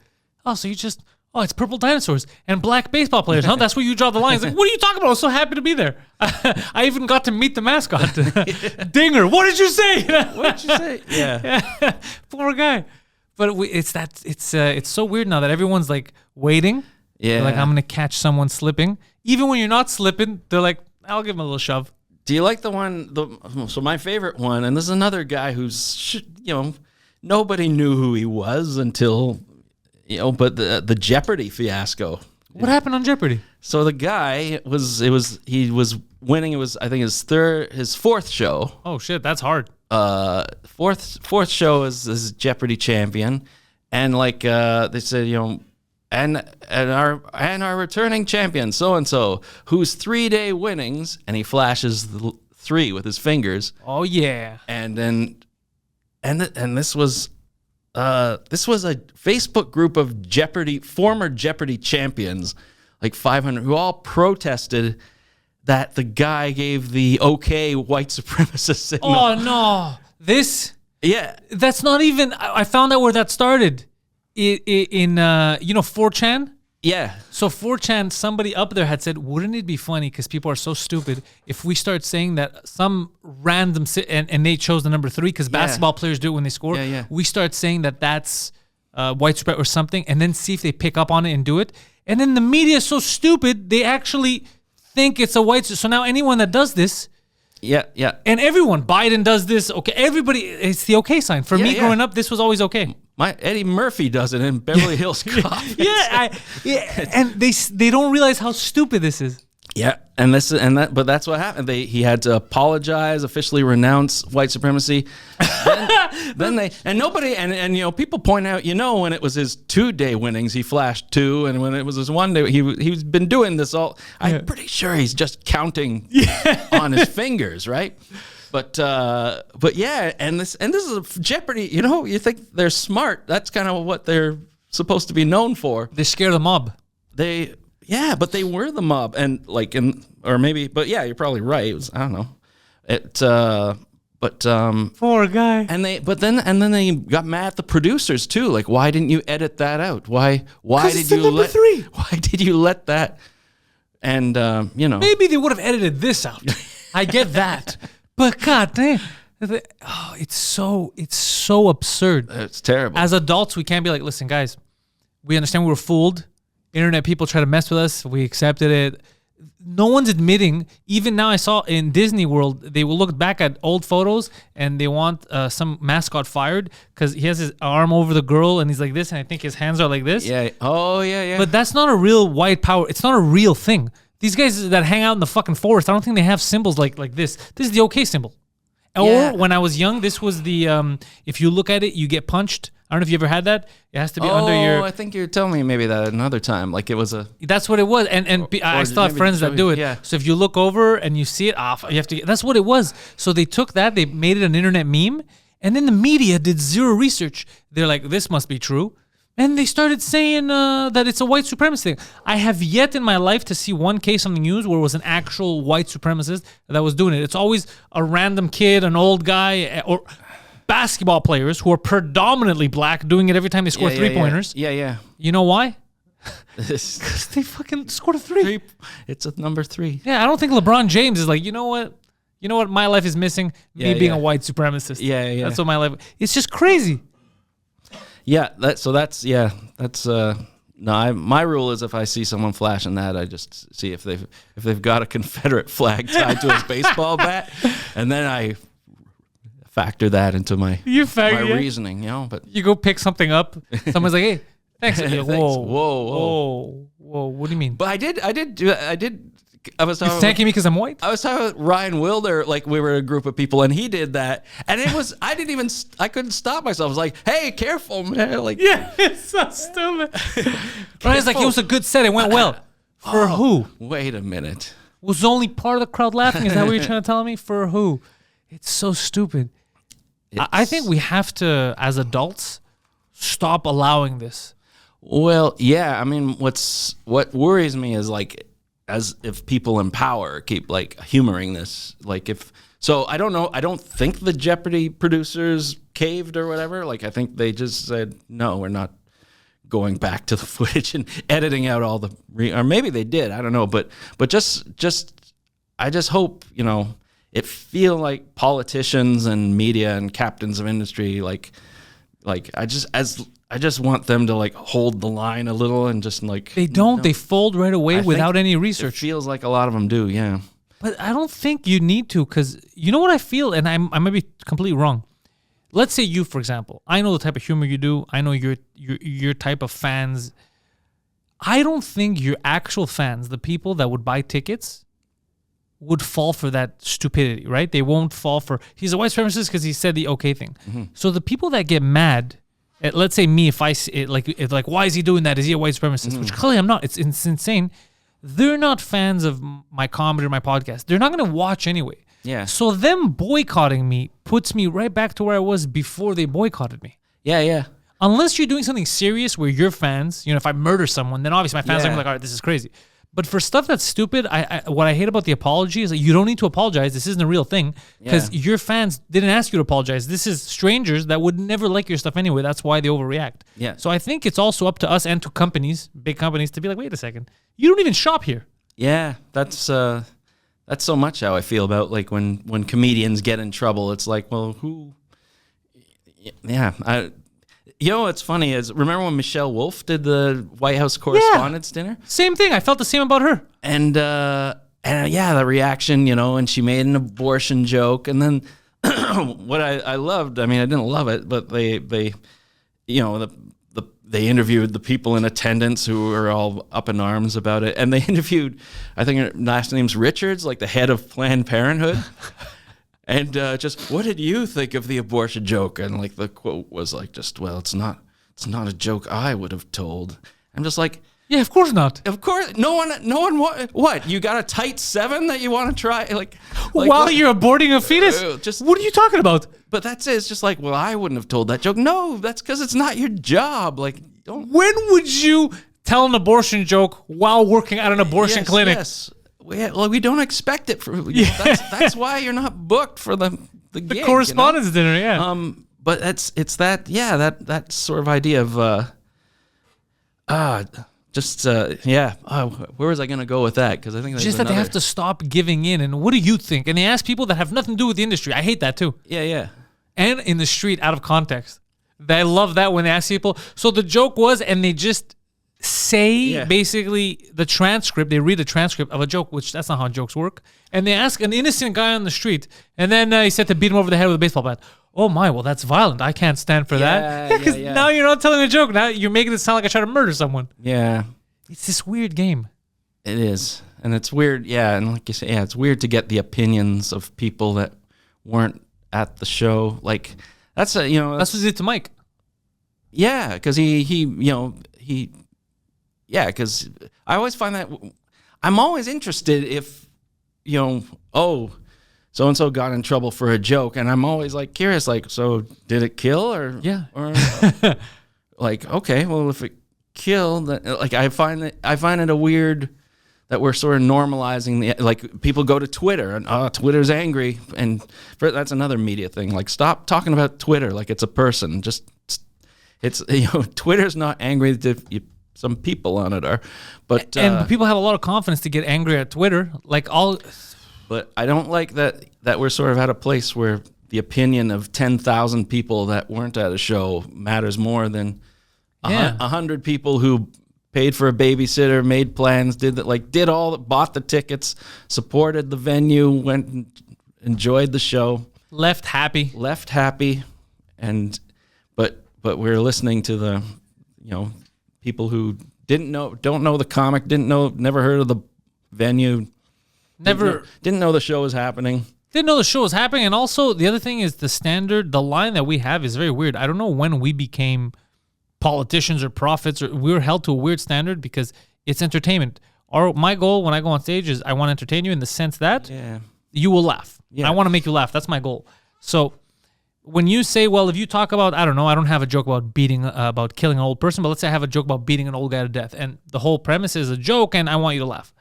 Oh, so it's purple dinosaurs and black baseball players, huh? That's where you draw the line. He's like, what are you talking about? I was so happy to be there. I even got to meet the mascot. Dinger, what did you say? What did you say? Yeah. Poor guy. But it's so weird now that everyone's like waiting. Yeah. They're like, I'm going to catch someone slipping. Even when you're not slipping, they're like, I'll give him a little shove. Do you like the one? So my favorite one, and this is another guy who's, nobody knew who he was until, but the Jeopardy fiasco. What happened on Jeopardy? So the guy he was winning. It was, I think, his fourth show. Oh shit, that's hard. Fourth show is Jeopardy champion, and like they said, and our returning champion, so and so, whose 3-day winnings, and he flashes the 3 with his fingers. Oh yeah. And then, and this was a Facebook group of former Jeopardy champions, like 500, who all protested that the guy gave the okay white supremacist signal. Oh no, that's not even. I found out where that started. In 4chan? Yeah. So 4chan, somebody up there had said, wouldn't it be funny, because people are so stupid, if we start saying that some random, and they chose the number 3 because basketball players do it when they score. Yeah. We start saying that that's white spread or something, and then see if they pick up on it and do it. And then the media is so stupid, they actually think it's a white. So now anyone that does this, yeah, and everyone, Biden does this. Okay, everybody, it's the okay sign. For me growing up, this was always okay. Eddie Murphy does it in Beverly Hills Cop. And they don't realize how stupid this is. Yeah, but that's what happened. He had to apologize, officially renounce white supremacy. then people point out, when it was his 2-day winnings, he flashed 2, and when it was his 1 day, he's been doing this all. I'm pretty sure he's just counting on his fingers, right? But yeah, and this is a Jeopardy. You think they're smart. That's kind of what they're supposed to be known for. They scare the mob. But they were the mob, and you're probably right. It was, I don't know. Poor guy. And then they got mad at the producers too. Like, why didn't you edit that out? Why did you let 3? Why did you let that? And maybe they would have edited this out. I get that. But God damn, it's so absurd. It's terrible. As adults, we can't be like, listen, guys, we understand we were fooled. internet people try to mess with us. We accepted it. No one's admitting. Even now, I saw in Disney World, they will look back at old photos and they want some mascot fired because he has his arm over the girl and he's like this, and I think his hands are like this. Yeah. Oh, yeah. But that's not a real white power. It's not a real thing. These guys that hang out in the fucking forest, I don't think they have symbols like this. This is the okay symbol. Yeah. Or when I was young, this was the if you look at it, you get punched. I don't know if you ever had that. It has to be under your. Oh, I think you're telling me maybe that another time. Like it was a. That's what it was, and I still have friends that do it. Yeah. So if you look over and you see it, you have to. That's what it was. So they took that, they made it an internet meme, and then the media did zero research. They're like, this must be true, and they started saying that it's a white supremacist thing. I have yet in my life to see one case on the news where it was an actual white supremacist that was doing it. It's always a random kid, an old guy, or basketball players who are predominantly black doing it every time they score three-pointers. Yeah. You know why? This Because they fucking scored a three. It's a number 3. Yeah, I don't think LeBron James is like, you know what? My life is missing? Me being a white supremacist. Yeah. That's what my life. It's just crazy. Yeah, my rule is if I see someone flashing that, I just see if they've got a Confederate flag tied to his baseball bat, and then I factor that into my reasoning, But You go pick something up. Someone's like, "Hey, thanks." Like, Thanks. Whoa. What do you mean? But I was You're thanking me because I'm white? I was talking with Ryan Wilder, like we were a group of people, and he did that, and it was I couldn't stop myself. I was like, "Hey, careful, man!" Like, Yeah, it's so stupid. Ryan's like, it was a good set. It went well. For who? Wait a minute. Was only part of the crowd laughing? Is that what you're trying to tell me? For who? It's so stupid. I think we have to, as adults, stop allowing this. Well, yeah. I mean, what worries me is like, as if people in power keep like humoring this, like I don't know. I don't think the Jeopardy producers caved or whatever. Like I think they just said, no, we're not going back to the footage and editing out all the or maybe they did. I don't know. But I just hope it feel like politicians and media and captains of industry like I just want them to like hold the line a little and just like they don't. They fold right away without any research. It feels like a lot of them do, yeah. But I don't think you need to, because you know what I feel, and I might be completely wrong. Let's say you, for example, I know the type of humor you do. I know your type of fans. I don't think your actual fans, the people that would buy tickets, would fall for that stupidity, right? They won't fall for, he's a white supremacist because he said the okay thing. Mm-hmm. So the people that get mad, let's say me, if I see it, like, why is he doing that? Is he a white supremacist? Mm-hmm. Which clearly I'm not. It's insane. They're not fans of my comedy or my podcast. They're not going to watch anyway. Yeah. So them boycotting me puts me right back to where I was before they boycotted me. Yeah. Unless you're doing something serious where your fans, if I murder someone, then obviously my fans are going to be like, all right, this is crazy. But for stuff that's stupid, what I hate about the apology is that you don't need to apologize. This isn't a real thing because your fans didn't ask you to apologize. This is strangers that would never like your stuff anyway. That's why they overreact. Yeah. So I think it's also up to us and to companies, big companies, to be like, wait a second, you don't even shop here. Yeah, that's so much how I feel about like when comedians get in trouble. It's like, well, who? Yeah, what's funny is, remember when Michelle Wolf did the White House Correspondents' Dinner? Same thing. I felt the same about her. And the reaction, and she made an abortion joke. And then what I loved, I mean, I didn't love it, but they interviewed the people in attendance who were all up in arms about it. And they interviewed, I think her last name's Richards, like the head of Planned Parenthood. And just, what did you think of the abortion joke? And like the quote was like, well, it's not a joke I would have told. I'm just like, yeah, of course not. Of course, no one. What? You got a tight 7 that you want to try? Like while what? You're aborting a fetus? What are you talking about? But that's it. It's just like, well, I wouldn't have told that joke. No, that's because it's not your job. Like, don't. When would you tell an abortion joke while working at an abortion clinic? Yes. Well, we don't expect it. That's why you're not booked for the gig, the correspondence dinner. Yeah. But it's that sort of idea of where was I going to go with that? Because I think just that they have to stop giving in. And what do you think? And they ask people that have nothing to do with the industry. I hate that too. Yeah. And in the street, out of context. I love that when they ask people. So the joke was, and they just say basically the transcript. They read the transcript of a joke, which that's not how jokes work. And they ask an innocent guy on the street, and then he said to beat him over the head with a baseball bat. Oh my, well that's violent. I can't stand for that. Because now you're not telling a joke. Now you're making it sound like I try to murder someone. Yeah. It's this weird game. It is. And it's weird. Yeah. And like you say, it's weird to get the opinions of people that weren't at the show. Like that's what he did to Mike. Yeah. Cause because I always find that I'm always interested if, so-and-so got in trouble for a joke. And I'm always like curious, like, so did it kill or like, okay, well, if it killed, like I find it a weird that we're sort of normalizing like people go to Twitter and Twitter's angry. And that's another media thing. Like stop talking about Twitter like it's a person. Just it's, Twitter's not angry some people on it are, but people have a lot of confidence to get angry at Twitter. But I don't like that we're sort of at a place where the opinion of 10,000 people that weren't at a show matters more than 100 people who paid for a babysitter, made plans, bought the tickets, supported the venue, went and enjoyed the show, left happy, and but we're listening to the people who don't know the comic, never heard of the venue, didn't know the show was happening. Didn't know the show was happening. And also the other thing is the line that we have is very weird. I don't know when we became politicians or prophets, or we were held to a weird standard because it's entertainment. My goal when I go on stage is I want to entertain you in the sense that you will laugh. I want to make you laugh. That's my goal. So when you say, well, if you talk about, I don't know, I don't have a joke about about killing an old person, but let's say I have a joke about beating an old guy to death, and the whole premise is a joke, and I want you to laugh.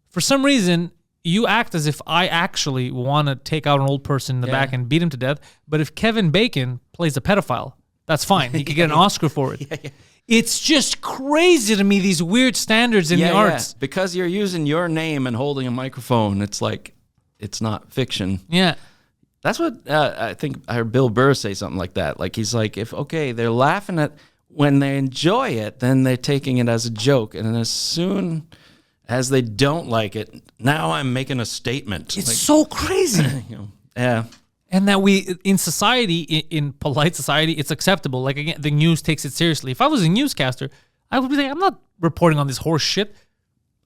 For some reason, you act as if I actually want to take out an old person in the back and beat him to death. But if Kevin Bacon plays a pedophile, that's fine. He could get an Oscar for it. It's just crazy to me, these weird standards in the arts. Because you're using your name and holding a microphone, it's like it's not fiction. Yeah. That's what I think I heard Bill Burr say something like that. Like he's like, they're laughing at when they enjoy it, then they're taking it as a joke. And as soon as they don't like it, now I'm making a statement. It's so crazy. Yeah. And that in society, in polite society, it's acceptable. Like, again, the news takes it seriously. If I was a newscaster, I would be like, I'm not reporting on this horse shit.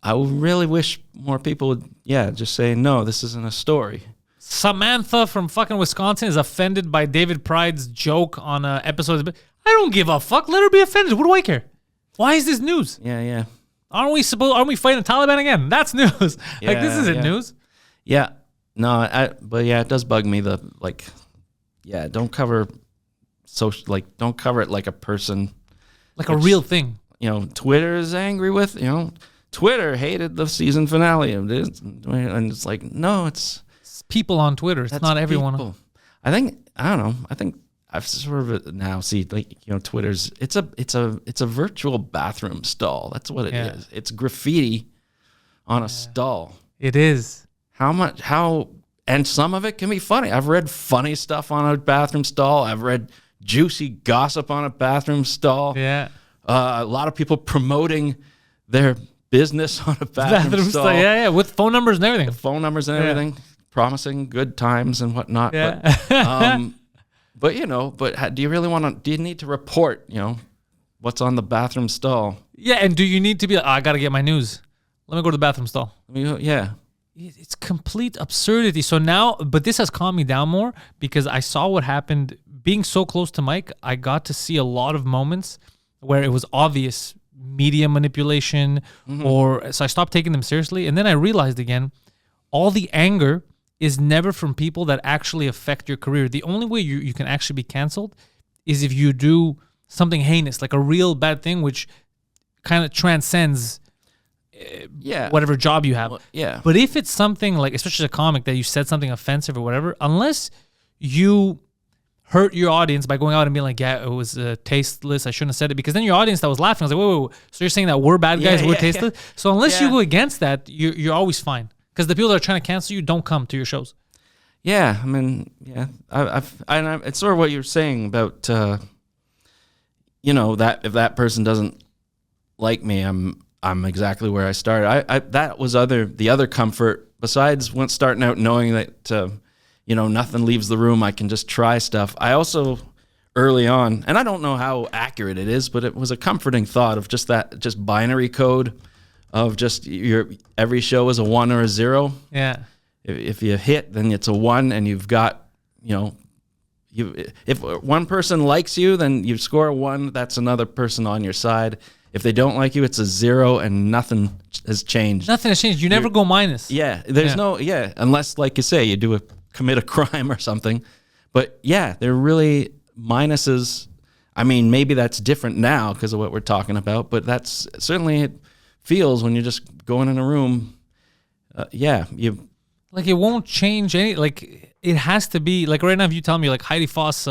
I really wish more people would, just say, no, this isn't a story. Samantha from fucking Wisconsin is offended by David Pryde's joke on an episode. I don't give a fuck. Let her be offended. What do I care? Why is this news? Yeah. Aren't we fighting the Taliban again? That's news. Like, this isn't news. Yeah. No, it does bug me don't cover don't cover it like a person. Like a real thing. Twitter is angry with, Twitter hated the season finale of this. And it's like, no, it's people on Twitter. It's not everyone. People. I don't know. I think I've sort of now see Twitter's it's a virtual bathroom stall. That's what it is. It's graffiti on a stall. It is. And some of it can be funny. I've read funny stuff on a bathroom stall. I've read juicy gossip on a bathroom stall. Yeah. A lot of people promoting their business on a bathroom stall. Yeah, with phone numbers and everything. Promising good times and whatnot. Yeah. But do you really do you need to report, what's on the bathroom stall? Yeah, and do you need to be I got to get my news. Let me go to the bathroom stall. Yeah. It's complete absurdity. So now, but this has calmed me down more because I saw what happened. Being so close to Mike, I got to see a lot of moments where it was obvious media manipulation so I stopped taking them seriously. And then I realized again, all the anger is never from people that actually affect your career. The only way you can actually be canceled is if you do something heinous, like a real bad thing, which kind of transcends whatever job you have. Well, But if it's something like, especially a comic, that you said something offensive or whatever, unless you hurt your audience by going out and being like, it was tasteless, I shouldn't have said it, because then your audience that was laughing was like, wait. So you're saying that we're bad guys, we're tasteless? Yeah. So unless you go against that, you're always fine. Because the people that are trying to cancel you don't come to your shows. Yeah, I mean, it's sort of what you're saying about, that if that person doesn't like me, I'm exactly where I started. I that was the other comfort besides once starting out knowing that nothing leaves the room. I can just try stuff. I also early on, and I don't know how accurate it is, but it was a comforting thought of just binary code of just every show is a 1 or a 0. Yeah. If you hit, then it's a 1, and you've got if one person likes you, then you score a 1. That's another person on your side. If they don't like you, it's a 0, and nothing has changed. Nothing has changed. You never go minus. Yeah, there's unless, like you say, you commit a crime or something. But yeah, they're really minuses. I mean, maybe that's different now because of what we're talking about, but that's certainly it feels when you're just going in a room. Like it won't change any. Like it has to be like right now. If you tell me like Heidi Foss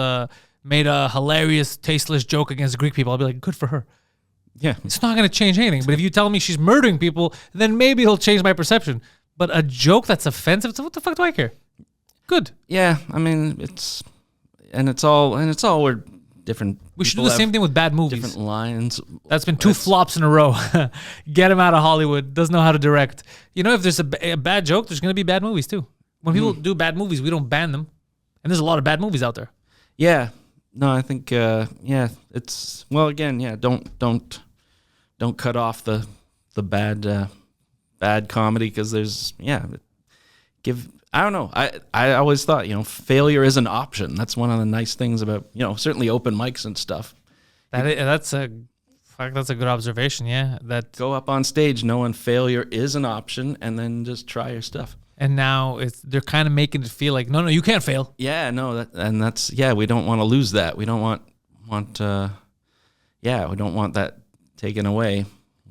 made a hilarious, tasteless joke against Greek people, I'll be like, good for her. Yeah, it's not going to change anything. But if you tell me she's murdering people, then maybe it'll change my perception. But a joke that's offensive, what the fuck do I care? Good. Yeah, I mean it's all we're different. We should do the same thing with bad movies. Different lines. That's been 2 flops in a row. Get him out of Hollywood. Doesn't know how to direct. If there's a bad joke, there's going to be bad movies too. When people do bad movies, we don't ban them. And there's a lot of bad movies out there. Yeah. No, I think it's again, don't cut off the bad comedy because there's I don't know. I always thought, failure is an option. That's one of the nice things about, certainly open mics and stuff. That's a good observation. Yeah, that go up on stage knowing failure is an option, and then just try your stuff. And now they're kind of making it feel like no, you can't fail. Yeah, no, we don't want to lose that. We don't want we don't want that taken away.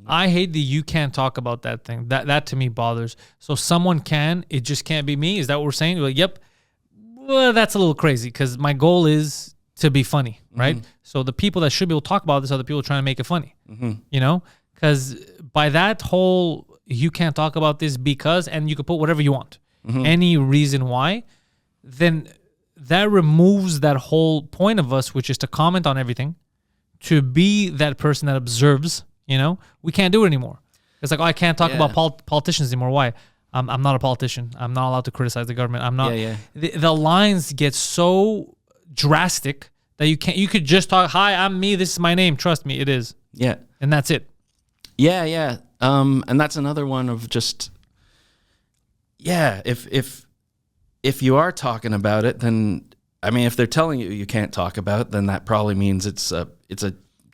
I hate the you can't talk about that thing. That to me bothers. So someone can, it just can't be me. Is that what we're saying? We're like, yep. Well, that's a little crazy because my goal is to be funny, right? Mm-hmm. So the people that should be able to talk about this are the people trying to make it funny, because by that whole you can't talk about this because, and you can put whatever you want, any reason why, then that removes that whole point of us, which is to comment on everything, to be that person that observes. We can't do it anymore. It's like, I can't talk about politicians anymore. Why? I'm not a politician. I'm not allowed to criticize the government. I'm not. The lines get so drastic that you can't. You could just talk. Hi, I'm me. This is my name. Trust me, it is. Yeah, and that's it. Yeah. And that's another one of just. Yeah, if you are talking about it, then I mean, if they're telling you can't talk about it, then that probably means it's a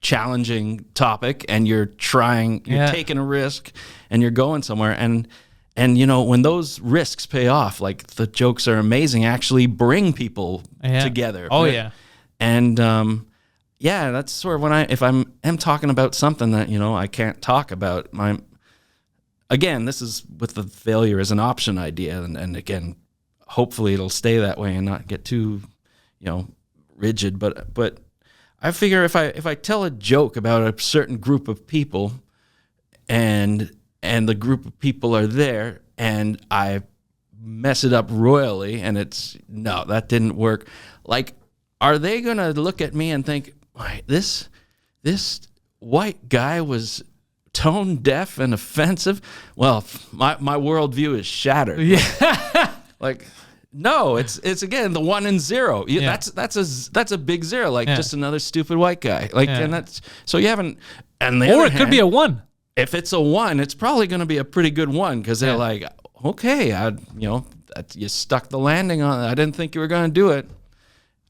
challenging topic, and you're taking a risk, and you're going somewhere, and when those risks pay off, like the jokes are amazing, actually bring people together. Oh yeah. And that's sort of if I'm talking about something that I can't talk about, again, this is with the failure as an option idea, and again, hopefully it'll stay that way and not get too rigid, but I figure if I tell a joke about a certain group of people, and the group of people are there, and I mess it up royally, and that didn't work. Like, are they gonna look at me and think, this white guy was tone deaf and offensive? Well, my worldview is shattered. Yeah. Like. No, it's again the 1 and 0. That's a big 0. Like just another stupid white guy. Like and that's so you haven't. And could be a 1. If it's a 1, it's probably going to be a pretty good 1 because they're like, okay, you stuck the landing on it. I didn't think you were going to do it,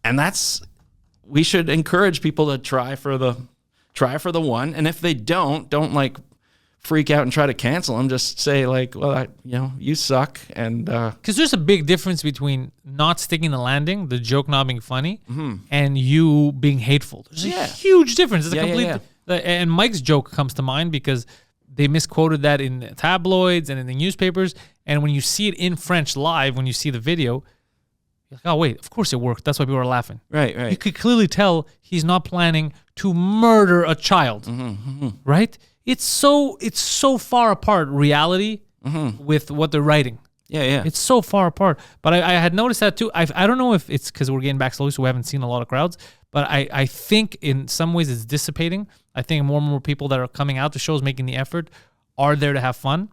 and we should encourage people to try for the 1. And if they don't like freak out and try to cancel them. Just say like, well, you suck. And because there's a big difference between not sticking the landing, the joke not being funny, and you being hateful. There's a huge difference. It's a complete. And Mike's joke comes to mind because they misquoted that in tabloids and in the newspapers. And when you see it in French live, when you see the video, you're like, oh wait, of course it worked. That's why people are laughing. Right. You could clearly tell he's not planning to murder a child. Right? It's so far apart, reality with what they're writing. Yeah. It's so far apart. But I had noticed that too. I don't know if it's because we're getting back slowly, so we haven't seen a lot of crowds. But I think in some ways it's dissipating. I think more and more people that are coming out to shows, making the effort, are there to have fun.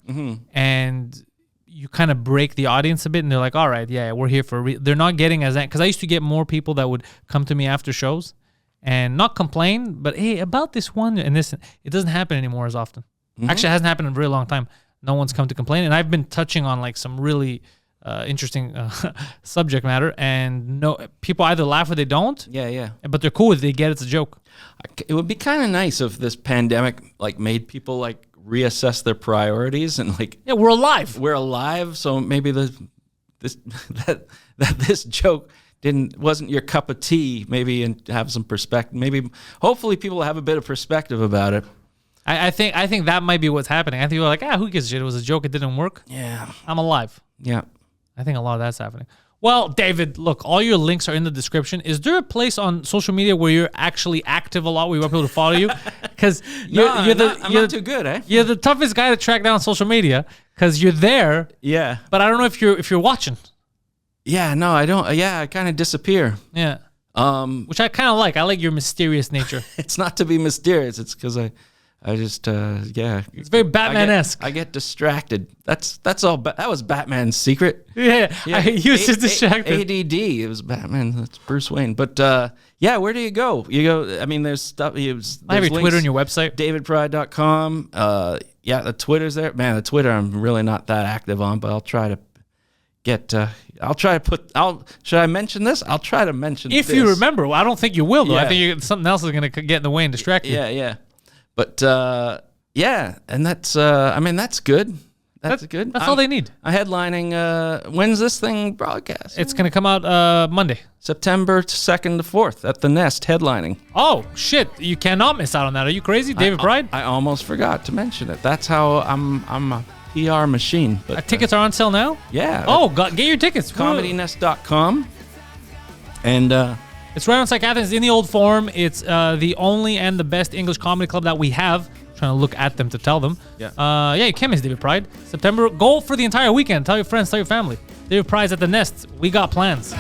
And you kind of break the audience a bit, and they're like, all right, yeah, we're here for they're not getting as, because I used to get more people that would come to me after shows and not complain, but hey, about this one and this, it doesn't happen anymore as often. Actually, it hasn't happened in a very long time. No one's come to complain, and I've been touching on like some really interesting subject matter, and no, people either laugh or they don't. Yeah. But they're cool if they get it's a joke. It would be kind of nice if this pandemic like made people like reassess their priorities and like, Yeah, we're alive. we're alive, so maybe this joke wasn't your cup of tea, maybe, and have some perspective. Maybe hopefully people have a bit of perspective about it. I think that might be what's happening. I think we're like, who gives a shit? It was a joke. It didn't work. Yeah. I'm alive. Yeah. I think a lot of that's happening. Well, David, look, all your links are in the description. Is there a place on social media where you're actually active a lot, where you want people to follow you? Because I'm not too good, eh? You're the toughest guy to track down on social media because you're there. Yeah. But I don't know if you're watching. Yeah, no, I don't. Yeah, I kind of disappear. Yeah. Which I kind of like. I like your mysterious nature. It's not to be mysterious. It's because I just, yeah. It's very Batman-esque. I get distracted. That's all. That was Batman's secret. Yeah. He was just distracted. ADD. It was Batman. That's Bruce Wayne. But yeah, where do you go? You go. I mean, there's stuff. I have your Twitter and your website. DavidPryde.com. Yeah, the Twitter's there. Man, the Twitter I'm really not that active on, but I'll try to get. I'll try to put. Should I mention this? I'll try to mention. If this. you remember, well, I don't think you will though. Yeah. I think something else is going to get in the way and distract you. Yeah. But yeah, and that's. I mean, that's good. That's good. That's all they need. I'm headlining. When's this thing broadcast? It's going to come out Monday. September 2nd to 4th at the Nest, headlining. Oh shit! You cannot miss out on that. Are you crazy, David Pryde? I almost forgot to mention it. That's how I'm a PR machine. But tickets are on sale now. Yeah. Oh, get your tickets. ComedyNest.com. And it's right on Psych Athens in the old Forum. It's the only and the best English comedy club that we have. Trying to look at them to tell them. Yeah. You can't miss David Pryde. September. Go for the entire weekend. Tell your friends. Tell your family. David Pryde's at the Nest. We got plans.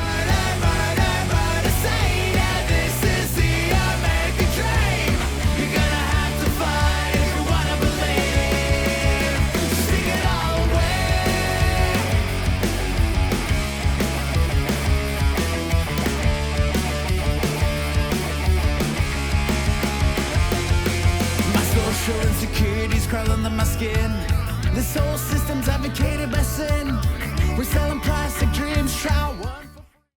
Insecurities crawl under my skin. This whole system's advocated by sin. We're selling plastic dreams, try one.